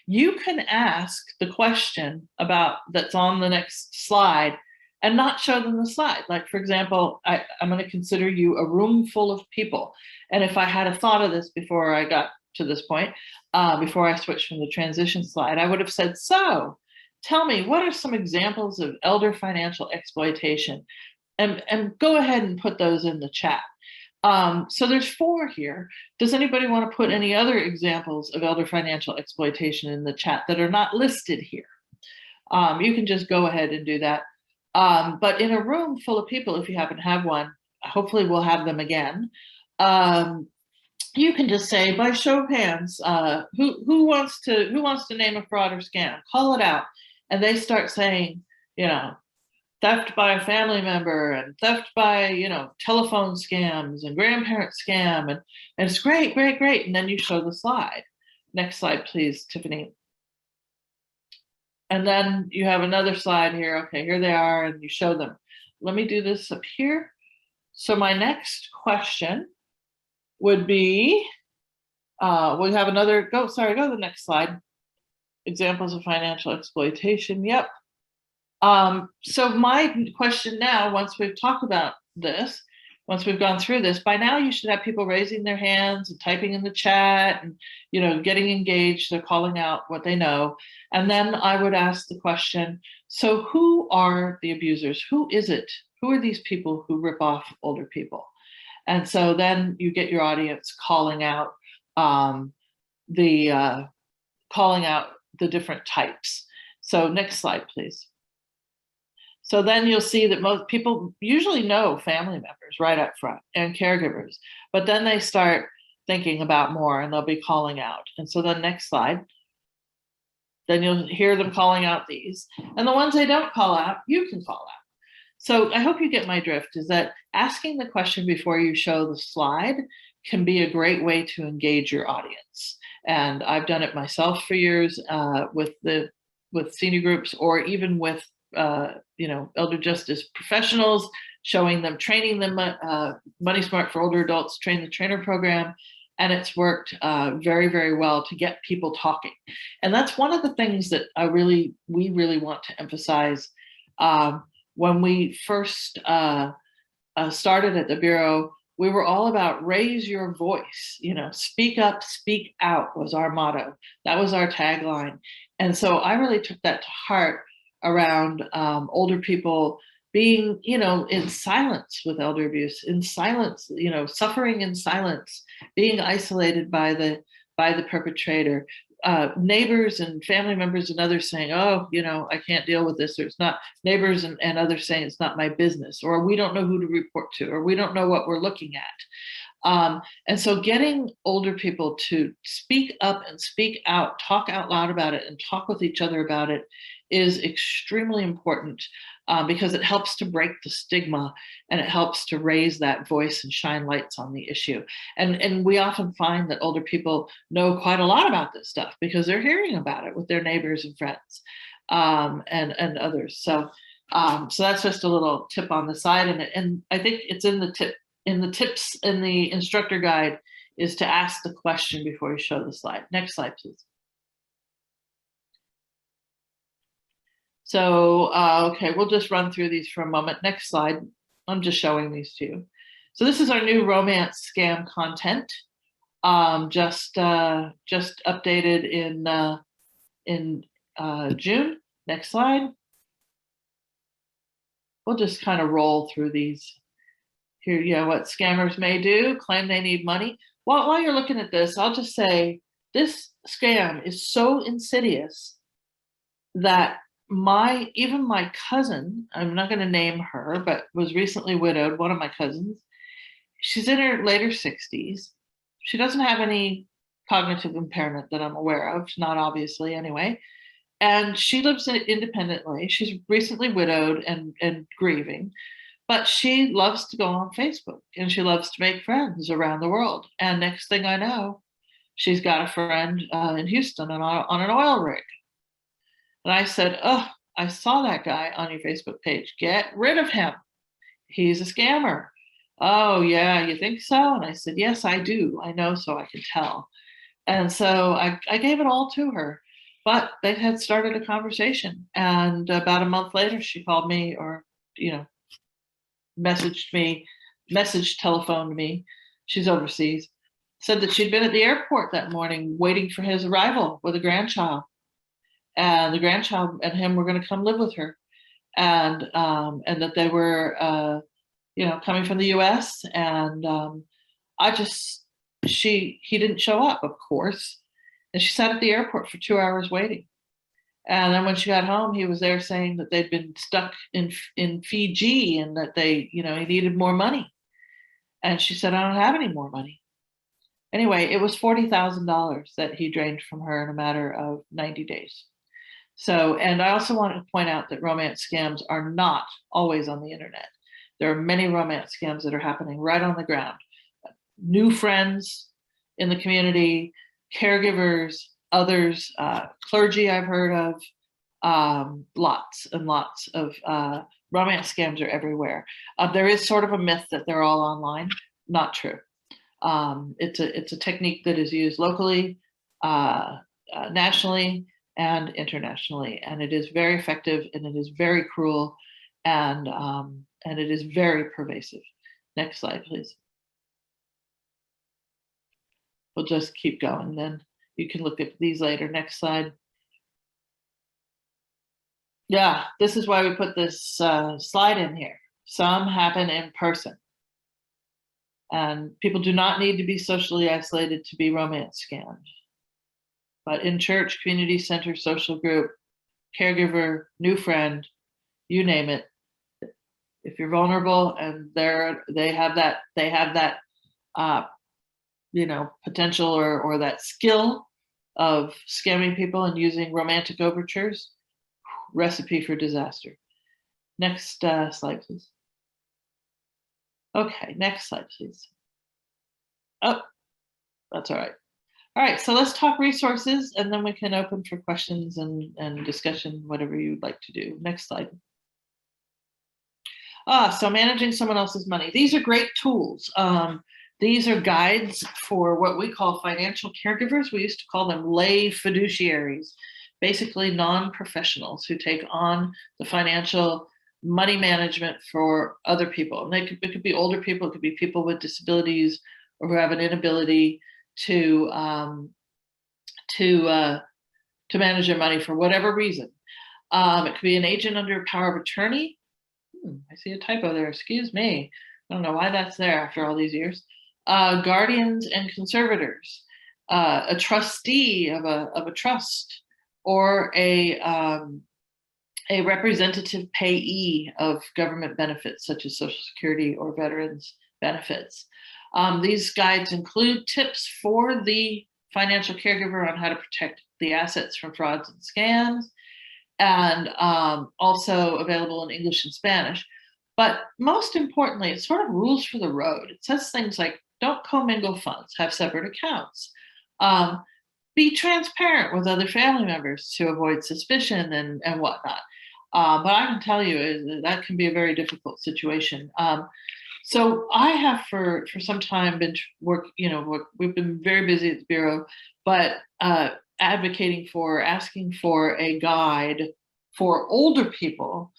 you can ask the question about that's on the next slide and not show them the slide. Like, for example, I'm going to consider you a room full of people. And if I had a thought of this before I got to this point, before I switched from the transition slide, I would have said, so tell me, what are some examples of elder financial exploitation? And go ahead and put those in the chat. So there's 4 here. Does anybody want to put any other examples of elder financial exploitation in the chat that are not listed here? You can just go ahead and do that. But in a room full of people, if you happen to have one, hopefully we'll have them again. You can just say, by show of hands, who wants to name a fraud or scam? Call it out, and they start saying, theft by a family member and theft by, telephone scams and grandparent scam. And it's great, great, great. And then you show the slide. Next slide, please, Tiffany. And then you have another slide here. Okay, here they are, and you show them. Let me do this up here. So my next question would be, we have another, go to the next slide. Examples of financial exploitation. Yep. So my question now, once we've talked about this, once we've gone through this, by now you should have people raising their hands and typing in the chat and, getting engaged. They're calling out what they know. And then I would ask the question, so who are the abusers? Who is it? Who are these people who rip off older people? And so then you get your audience calling out the different types. So next slide, please. So then you'll see that most people usually know family members right up front and caregivers, but then they start thinking about more and they'll be calling out. And so then next slide, then you'll hear them calling out these. And the ones they don't call out, you can call out. So I hope you get my drift, is that asking the question before you show the slide can be a great way to engage your audience. And I've done it myself for years with senior groups, or even with elder justice professionals, showing them, training them, Money Smart for Older Adults, Train the Trainer program. And it's worked very, very well to get people talking. And that's one of the things that we really want to emphasize. When we first started at the Bureau, we were all about raise your voice, speak up, speak out was our motto. That was our tagline. And so I really took that to heart around older people being, in silence with elder abuse, in silence, suffering in silence, being isolated by the perpetrator, neighbors and family members and others saying, oh, I can't deal with this, or it's not, neighbors and others saying it's not my business, or we don't know who to report to, or we don't know what we're looking at. And so getting older people to speak up and speak out, talk out loud about it, and talk with each other about it is extremely important, because it helps to break the stigma, and it helps to raise that voice and shine lights on the issue. And we often find that older people know quite a lot about this stuff because they're hearing about it with their neighbors and friends, and others. So that's just a little tip on the side, and I think it's in the tips in the instructor guide, is to ask the question before you show the slide. Next slide, please. So, okay, we'll just run through these for a moment. Next slide. I'm just showing these to you. So this is our new romance scam content, just updated in June. Next slide. We'll just kind of roll through these. Here, what scammers may do, claim they need money. While you're looking at this, I'll just say this scam is so insidious that even my cousin, I'm not going to name her, but was recently widowed, one of my cousins, she's in her later 60s. She doesn't have any cognitive impairment that I'm aware of, not obviously anyway. And she lives independently. She's recently widowed and grieving, but she loves to go on Facebook and she loves to make friends around the world. And next thing I know, she's got a friend in Houston on an oil rig. And I said, oh, I saw that guy on your Facebook page. Get rid of him. He's a scammer. Oh, yeah, you think so? And I said, yes, I do. I know, so I can tell. And so I gave it all to her. But they had started a conversation. And about a month later, she called me or, telephoned me. She's overseas. Said that she'd been at the airport that morning waiting for his arrival with a grandchild. And the grandchild and him were going to come live with her. And that they were, coming from the US. And he didn't show up, of course. And she sat at the airport for 2 hours waiting. And then when she got home, he was there saying that they'd been stuck in Fiji and that he needed more money. And she said, I don't have any more money. Anyway, it was $40,000 that he drained from her in a matter of 90 days. So, and I also want to point out that romance scams are not always on the internet. There are many romance scams that are happening right on the ground. New friends in the community, caregivers, others, clergy I've heard of, lots and lots of romance scams are everywhere. There is sort of a myth that they're all online. Not true. It's a technique that is used locally, nationally, and internationally, and it is very effective, and it is very cruel, and it is very pervasive. Next slide, please. We'll just keep going, then you can look at these later. Next slide. Yeah, this is why we put this slide in here. Some happen in person. And people do not need to be socially isolated to be romance scammed. But in church, community center, social group, caregiver, new friend, you name it. If you're vulnerable and they have that potential or that skill of scamming people and using romantic overtures, recipe for disaster. Next slide, please. Okay, next slide, please. Oh, that's all right. All right, so let's talk resources, and then we can open for questions and discussion, whatever you'd like to do. Next slide. So managing someone else's money. These are great tools. These are guides for what we call financial caregivers. We used to call them lay fiduciaries, basically non-professionals who take on the financial money management for other people. And it could be older people, it could be people with disabilities or who have an inability to manage their money for whatever reason. It could be an agent under power of attorney. I see a typo there, excuse me. I don't know why that's there after all these years. Guardians and conservators, a trustee of a trust, or a representative payee of government benefits such as Social Security or veterans benefits. These guides include tips for the financial caregiver on how to protect the assets from frauds and scams, and also available in English and Spanish. But most importantly, it's sort of rules for the road. It says things like, don't commingle funds, have separate accounts. Be transparent with other family members to avoid suspicion and whatnot. But I can tell you that can be a very difficult situation. So I have for some time been we've been very busy at the Bureau, but advocating for, asking for a guide for older people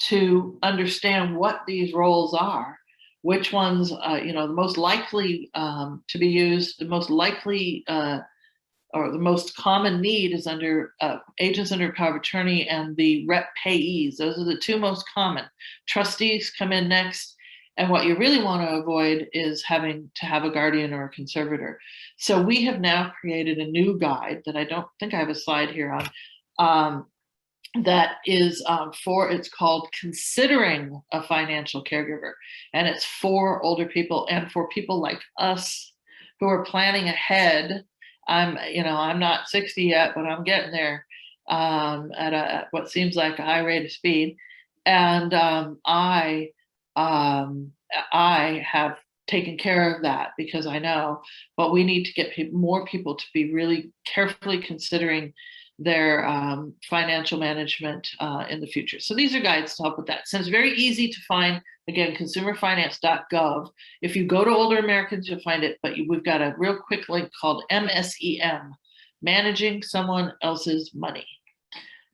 to understand what these roles are, which ones, the most likely to be used, the most likely or the most common need is under agents under power of attorney and the rep payees. Those are the two most common. Trustees come in next. And what you really want to avoid is having to have a guardian or a conservator. So we have now created a new guide that I don't think I have a slide here on, that is it's called Considering a Financial Caregiver. And it's for older people and for people like us who are planning ahead. I'm not 60 yet, but I'm getting there at what seems like a high rate of speed. And I have taken care of that, because I know, but we need to get more people to be really carefully considering their financial management in the future. So these are guides to help with that. So it's very easy to find, again, consumerfinance.gov. If you go to Older Americans, you'll find it, but we've got a real quick link called MSEM, Managing Someone Else's Money.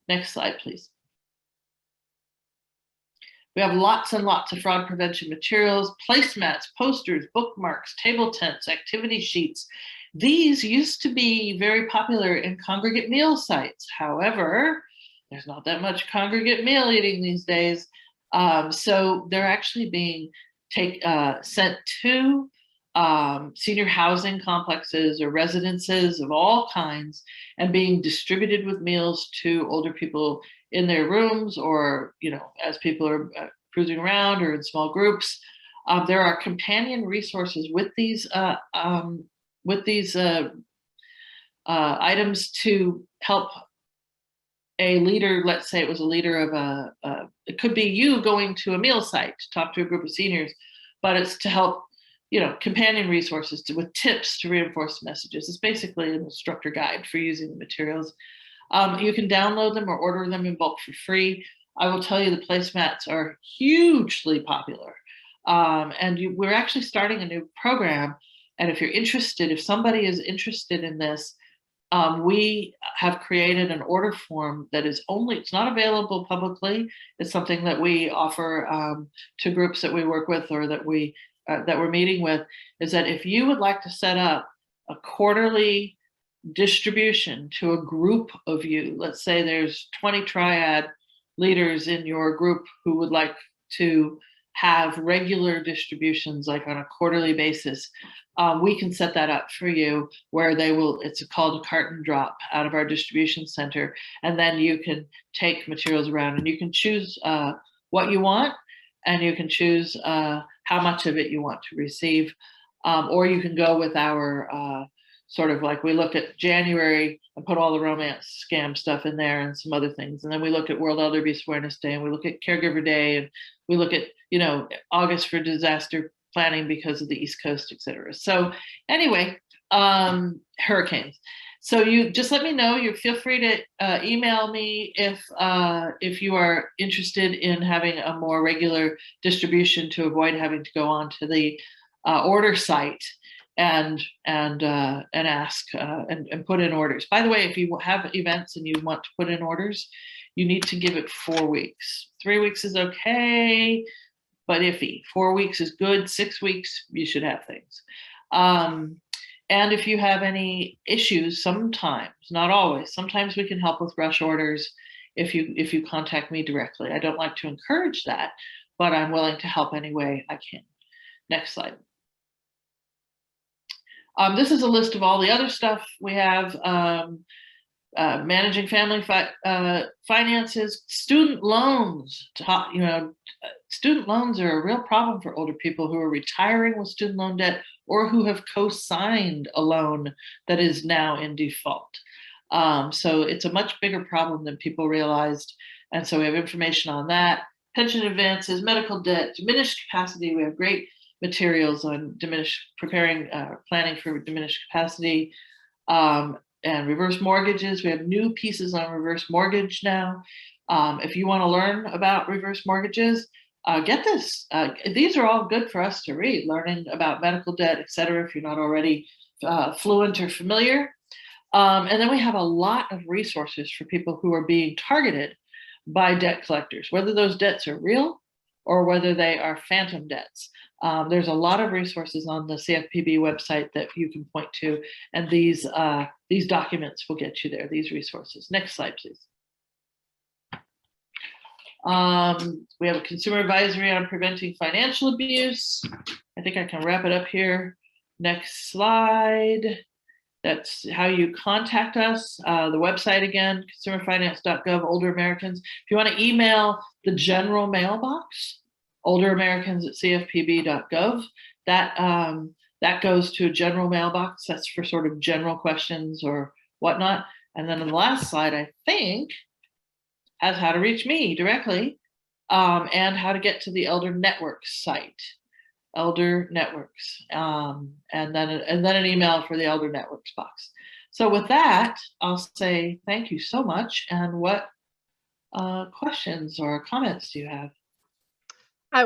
Next slide, please. We have lots and lots of fraud prevention materials, placemats, posters, bookmarks, table tents, activity sheets. These used to be very popular in congregate meal sites. However, there's not that much congregate meal eating these days. So they're actually being sent to senior housing complexes or residences of all kinds and being distributed with meals to older people in their rooms, or, you know, as people are cruising around or in small groups. There are companion resources with these items to help a leader. Let's say it was a leader of it could be you going to a meal site to talk to a group of seniors, but it's to help, you know, companion resources with tips to reinforce messages. It's basically an instructor guide for using the materials. You can download them or order them in bulk for free. I will tell you the placemats are hugely popular. We're actually starting a new program. And if you're interested, if somebody is interested in this, we have created an order form that is it's not available publicly. It's something that we offer to groups that we work with or that we're meeting with, is that if you would like to set up a quarterly distribution to a group of you, let's say there's 20 triad leaders in your group who would like to have regular distributions, like on a quarterly basis, we can set that up for you, where it's called a carton drop out of our distribution center. And then you can take materials around and you can choose what you want, and you can choose how much of it you want to receive. Or you can go with our sort of like, we look at January and put all the romance scam stuff in there and some other things. And then we look at World Elder Abuse Awareness Day, and we look at Caregiver Day, and we look at, you know, August for disaster planning because of the East Coast, et cetera. So anyway, hurricanes. So you just let me know. You feel free to email me if you are interested in having a more regular distribution to avoid having to go on to the order site and ask and put in orders. By the way, if you have events and you want to put in orders, you need to give it 4 weeks. 3 weeks is okay, but iffy. 4 weeks is good. 6 weeks, you should have things. And if you have any issues, sometimes, not always, sometimes we can help with rush orders if you contact me directly. I don't like to encourage that, but I'm willing to help any way I can. Next slide. This is a list of all the other stuff we have. Managing family finances, student loans. Student loans are a real problem for older people who are retiring with student loan debt or who have co-signed a loan that is now in default. So it's a much bigger problem than people realized. And so we have information on that. Pension advances, medical debt, diminished capacity. We have great materials on planning for diminished capacity. And reverse mortgages. We have new pieces on reverse mortgage now. If you want to learn about reverse mortgages, get this. These are all good for us to read, learning about medical debt, et cetera, if you're not already fluent or familiar. And then we have a lot of resources for people who are being targeted by debt collectors, whether those debts are real or whether they are phantom debts. There's a lot of resources on the CFPB website that you can point to, and these documents will get you there, these resources. Next slide, please. We have a consumer advisory on preventing financial abuse. I think I can wrap it up here. Next slide. That's how you contact us. The website again, consumerfinance.gov, Older Americans. If you want to email the general mailbox, olderameriCans@cfpb.gov, that goes to a general mailbox. That's for sort of general questions or whatnot. And then on the last slide, I think, has how to reach me directly and how to get to the Elder Network site. Elder Networks, and then an email for the Elder Networks box. So with that, I'll say thank you so much. And what questions or comments do you have?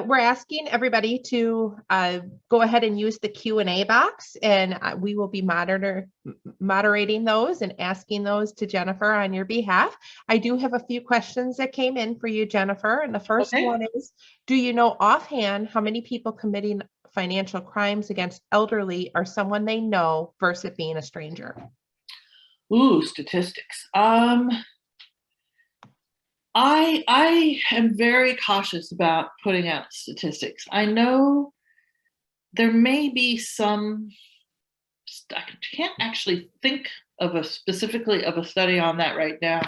We're asking everybody to go ahead and use the Q&A box, and we will be moderating those and asking those to Jenefer on your behalf. I do have a few questions that came in for you, Jenefer, and the first one is, do you know offhand how many people committing financial crimes against elderly are someone they know versus being a stranger? Ooh, statistics. I am very cautious about putting out statistics. I know there may be some, I can't actually think of specifically of a study on that right now,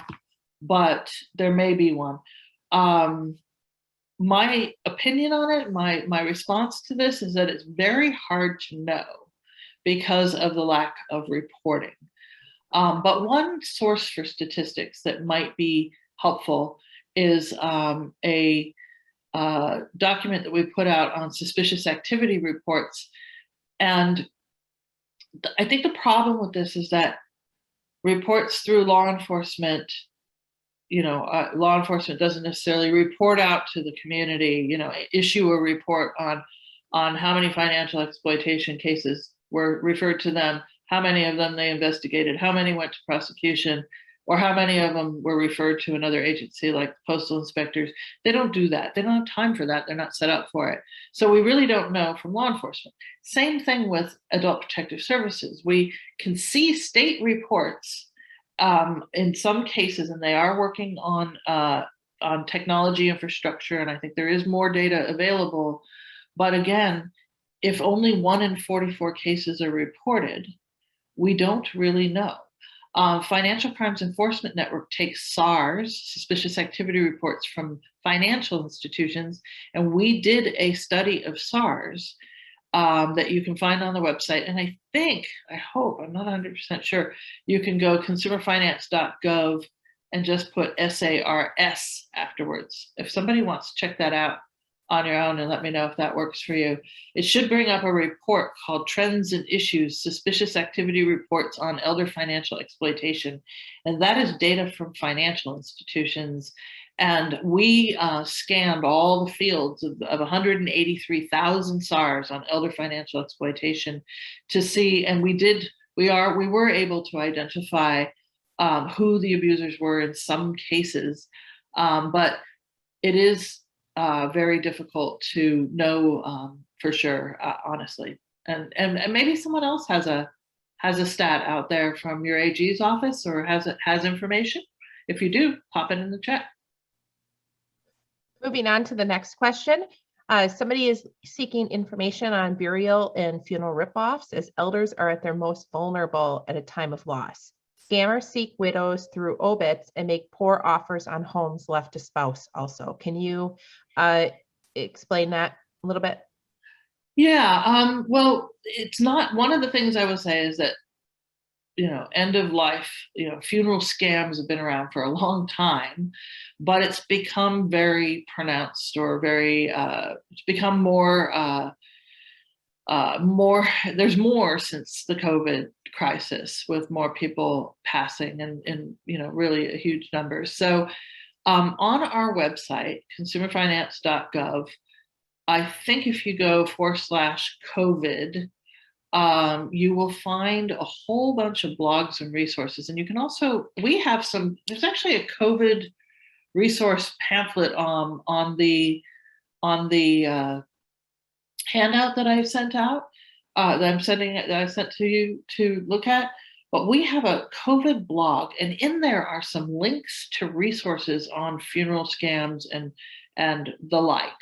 but there may be one. My opinion on it, my response to this is that it's very hard to know because of the lack of reporting. But one source for statistics that might be helpful is a document that we put out on suspicious activity reports. And I think the problem with this is that reports through law enforcement, law enforcement doesn't necessarily report out to the community, issue a report on how many financial exploitation cases were referred to them, how many of them they investigated, how many went to prosecution, or how many of them were referred to another agency like postal inspectors. They don't do that. They don't have time for that. They're not set up for it. So we really don't know from law enforcement. Same thing with adult protective services. We can see state reports in some cases, and they are working on technology infrastructure, and I think there is more data available. But again, if only 1 in 44 cases are reported, we don't really know. Financial Crimes Enforcement Network takes SARS, suspicious activity reports, from financial institutions, and we did a study of SARS that you can find on the website. And I hope, I'm not 100% sure, you can go consumerfinance.gov and just put SARS afterwards. If somebody wants to check that out on your own and let me know if that works for you. It should bring up a report called Trends and Issues, Suspicious Activity Reports on Elder Financial Exploitation. And that is data from financial institutions. And we scanned all the fields of 183,000 SARs on elder financial exploitation to see, and we were able to identify who the abusers were in some cases, but it is very difficult to know for sure, honestly. And maybe someone else has a stat out there from your AG's office or has information. If you do, pop it in the chat. Moving on to the next question. Somebody is seeking information on burial and funeral ripoffs, as elders are at their most vulnerable at a time of loss. Scammers seek widows through obits and make poor offers on homes left to spouse also. Can you explain that a little bit? Yeah, well, it's not, one of the things I would say is that, end of life, funeral scams have been around for a long time, but it's become very pronounced or very, it's become more, there's more since the COVID crisis, with more people passing and really huge numbers. So on our website, consumerfinance.gov, I think if you go /COVID, you will find a whole bunch of blogs and resources. And you can also, there's actually a COVID resource pamphlet on the handout that I sent out, that I sent to you to look at. But we have a COVID blog, and in there are some links to resources on funeral scams and the like.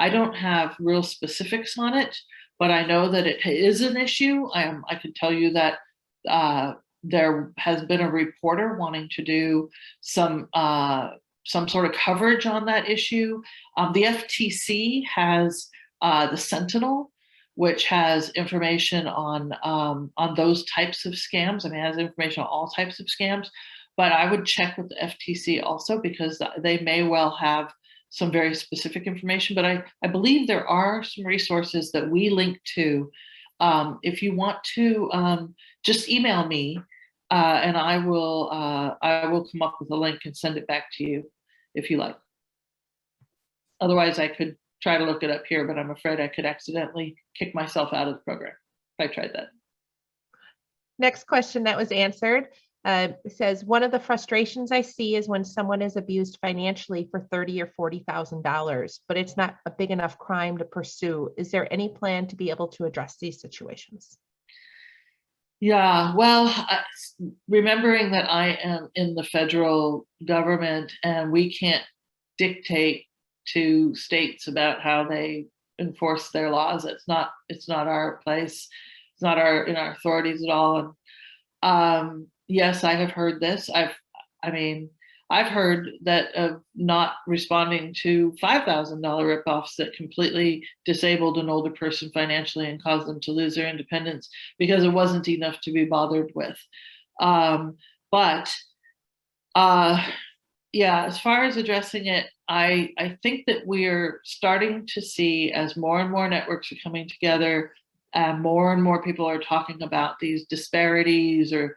I don't have real specifics on it, but I know that it is an issue. I can tell you that there has been a reporter wanting to do some sort of coverage on that issue. The FTC has the Sentinel, which has information on those types of scams. I mean, it has information on all types of scams, but I would check with the FTC also, because they may well have some very specific information, but I believe there are some resources that we link to. If you want to, just email me, and I will come up with a link and send it back to you if you like. Otherwise, I could try to look it up here, but I'm afraid I could accidentally kick myself out of the program if I tried that. Next question that was answered says, one of the frustrations I see is when someone is abused financially for $30,000 or $40,000, but it's not a big enough crime to pursue. Is there any plan to be able to address these situations? Yeah, well, remembering that I am in the federal government and we can't dictate to states about how they enforce their laws. It's not our place. It's not in our authorities at all. And yes, I have heard this. I've heard that of not responding to $5,000 ripoffs that completely disabled an older person financially and caused them to lose their independence because it wasn't enough to be bothered with. Yeah, as far as addressing it, I think that we're starting to see, as more and more networks are coming together, and more people are talking about these disparities or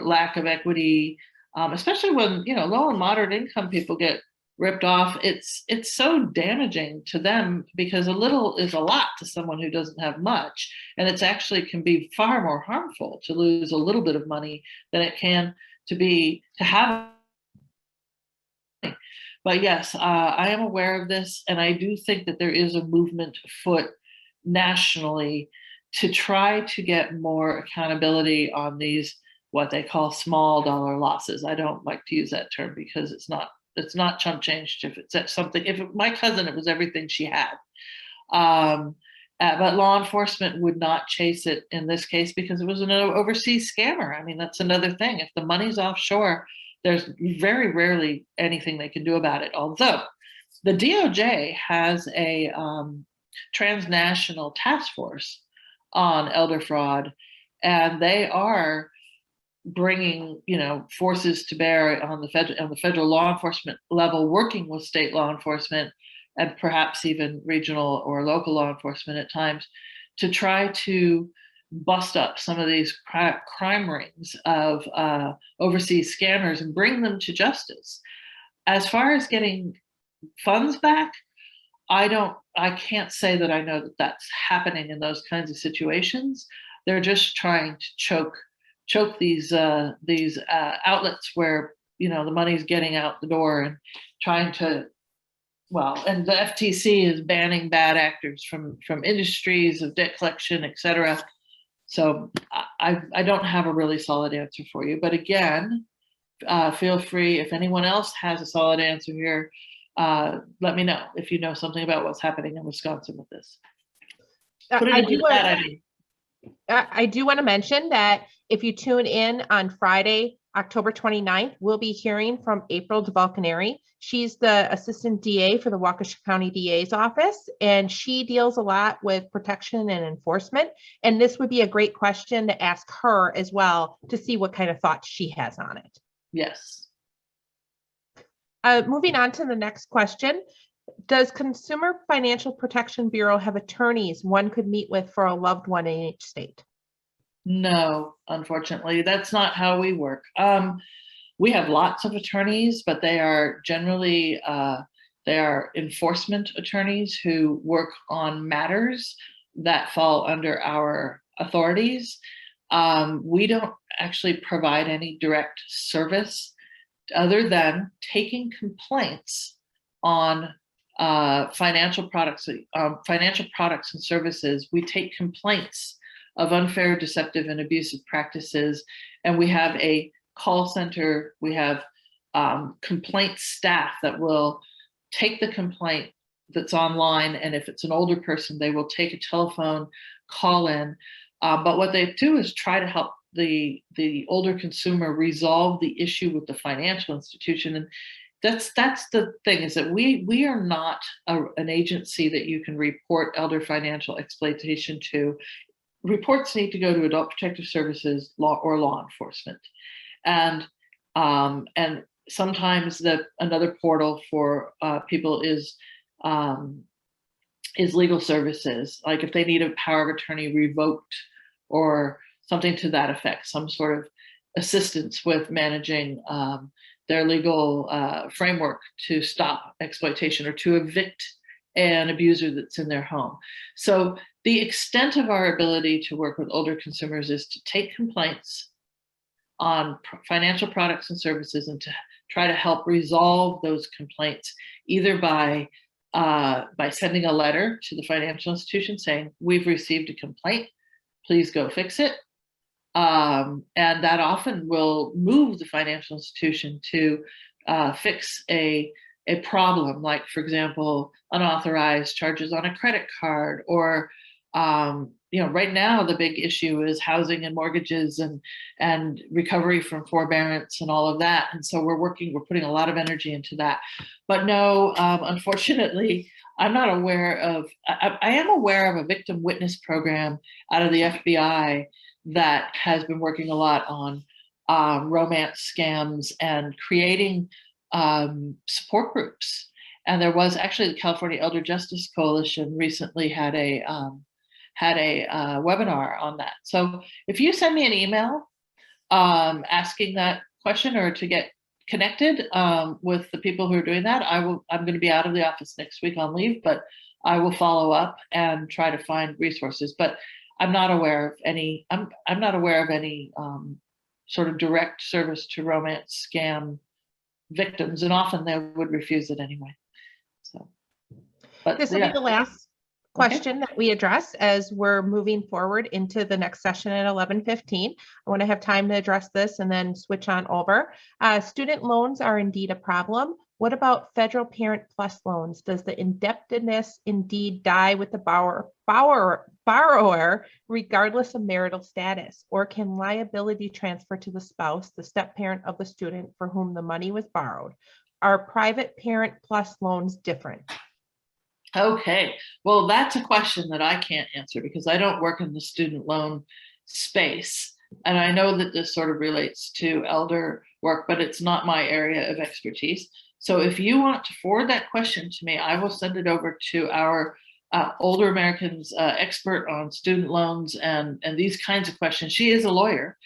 lack of equity, especially when low and moderate income people get ripped off. It's so damaging to them because a little is a lot to someone who doesn't have much, and it's actually can be far more harmful to lose a little bit of money than it can to have. But yes, I am aware of this, and I do think that there is a movement afoot nationally to try to get more accountability on these, what they call small dollar losses. I don't like to use that term because it's not chump change. If it's something, my cousin, it was everything she had. But law enforcement would not chase it in this case because it was an overseas scammer. I mean, that's another thing. If the money's offshore, there's very rarely anything they can do about it. Although the DOJ has a transnational task force on elder fraud, and they are bringing forces to bear on the federal law enforcement level, working with state law enforcement and perhaps even regional or local law enforcement at times to try to bust up some of these crime rings of overseas scammers and bring them to justice. As far as getting funds back, I can't say that I know that that's happening in those kinds of situations. They're just trying to choke these outlets where the money's getting out the door and trying to. Well, and the FTC is banning bad actors from industries of debt collection, et cetera. So I don't have a really solid answer for you. But again, feel free, if anyone else has a solid answer here, let me know if you know something about what's happening in Wisconsin with this. I do want to mention that if you tune in on Friday, October 29th, we'll be hearing from April DeValcaneri. She's the assistant DA for the Waukesha County DA's office, and she deals a lot with protection and enforcement. And this would be a great question to ask her as well to see what kind of thoughts she has on it. Yes. Moving on to the next question. Does Consumer Financial Protection Bureau have attorneys one could meet with for a loved one in each state? No, unfortunately, that's not how we work. We have lots of attorneys, but they are generally they are enforcement attorneys who work on matters that fall under our authorities. We don't actually provide any direct service other than taking complaints on financial products and services. We take complaints of unfair, deceptive, and abusive practices, and we have a call center. We have complaint staff that will take the complaint that's online, and if it's an older person, they will take a telephone call in. But what they do is try to help the older consumer resolve the issue with the financial institution. And that's the thing, is that we are not an agency that you can report elder financial exploitation to. Reports need to go to Adult Protective Services, law enforcement, and sometimes another portal for people is legal services, like if they need a power of attorney revoked or something to that effect, some sort of assistance with managing their legal framework to stop exploitation or to evict an abuser that's in their home. So the extent of our ability to work with older consumers is to take complaints on financial products and services and to try to help resolve those complaints, either by sending a letter to the financial institution saying, we've received a complaint, please go fix it. And that often will move the financial institution to fix a problem, like, for example, unauthorized charges on a credit card, or right now the big issue is housing and mortgages and recovery from forbearance and all of that. And so we're putting a lot of energy into that. But no, unfortunately, I'm not aware of, I am aware of a victim witness program out of the FBI that has been working a lot on romance scams and creating support groups. And there was actually the California Elder Justice Coalition recently had a webinar on that. So if you send me an email asking that question or to get connected with the people who are doing that, I'm going to be out of the office next week on leave, but I will follow up and try to find resources. But I'm not aware of any. I'm not aware of any sort of direct service to romance scam victims, and often they would refuse it anyway. So, but this will be the last question that we address as we're moving forward into the next session at 11:15. I want to have time to address this and then switch on over. Student loans are indeed a problem. What about federal Parent Plus loans? Does the indebtedness indeed die with the borrower regardless of marital status? Or can liability transfer to the spouse, the step-parent of the student for whom the money was borrowed? Are private Parent Plus loans different? Okay, well, that's a question that I can't answer because I don't work in the student loan space. And I know that this sort of relates to elder work, but it's not my area of expertise. So if you want to forward that question to me, I will send it over to our older Americans expert on student loans and these kinds of questions. She is a lawyer.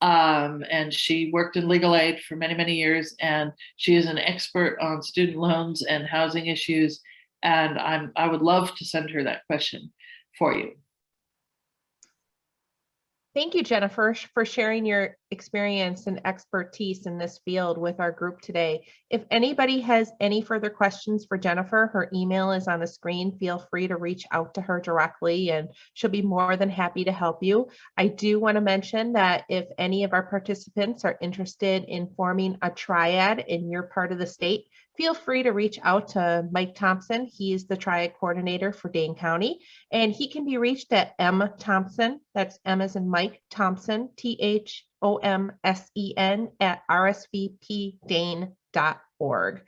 And she worked in legal aid for many, many years, and she is an expert on student loans and housing issues. And I would love to send her that question for you. Thank you, Jenefer, for sharing your experience and expertise in this field with our group today. If anybody has any further questions for Jenefer, her email is on the screen. Feel free to reach out to her directly and she'll be more than happy to help you. I do want to mention that if any of our participants are interested in forming a triad in your part of the state, feel free to reach out to Mike Thompson. He's the triad coordinator for Dane County, and he can be reached at M. Thompson, that's M as in Mike, Thompson, THOMSEN @rsvpdane.org.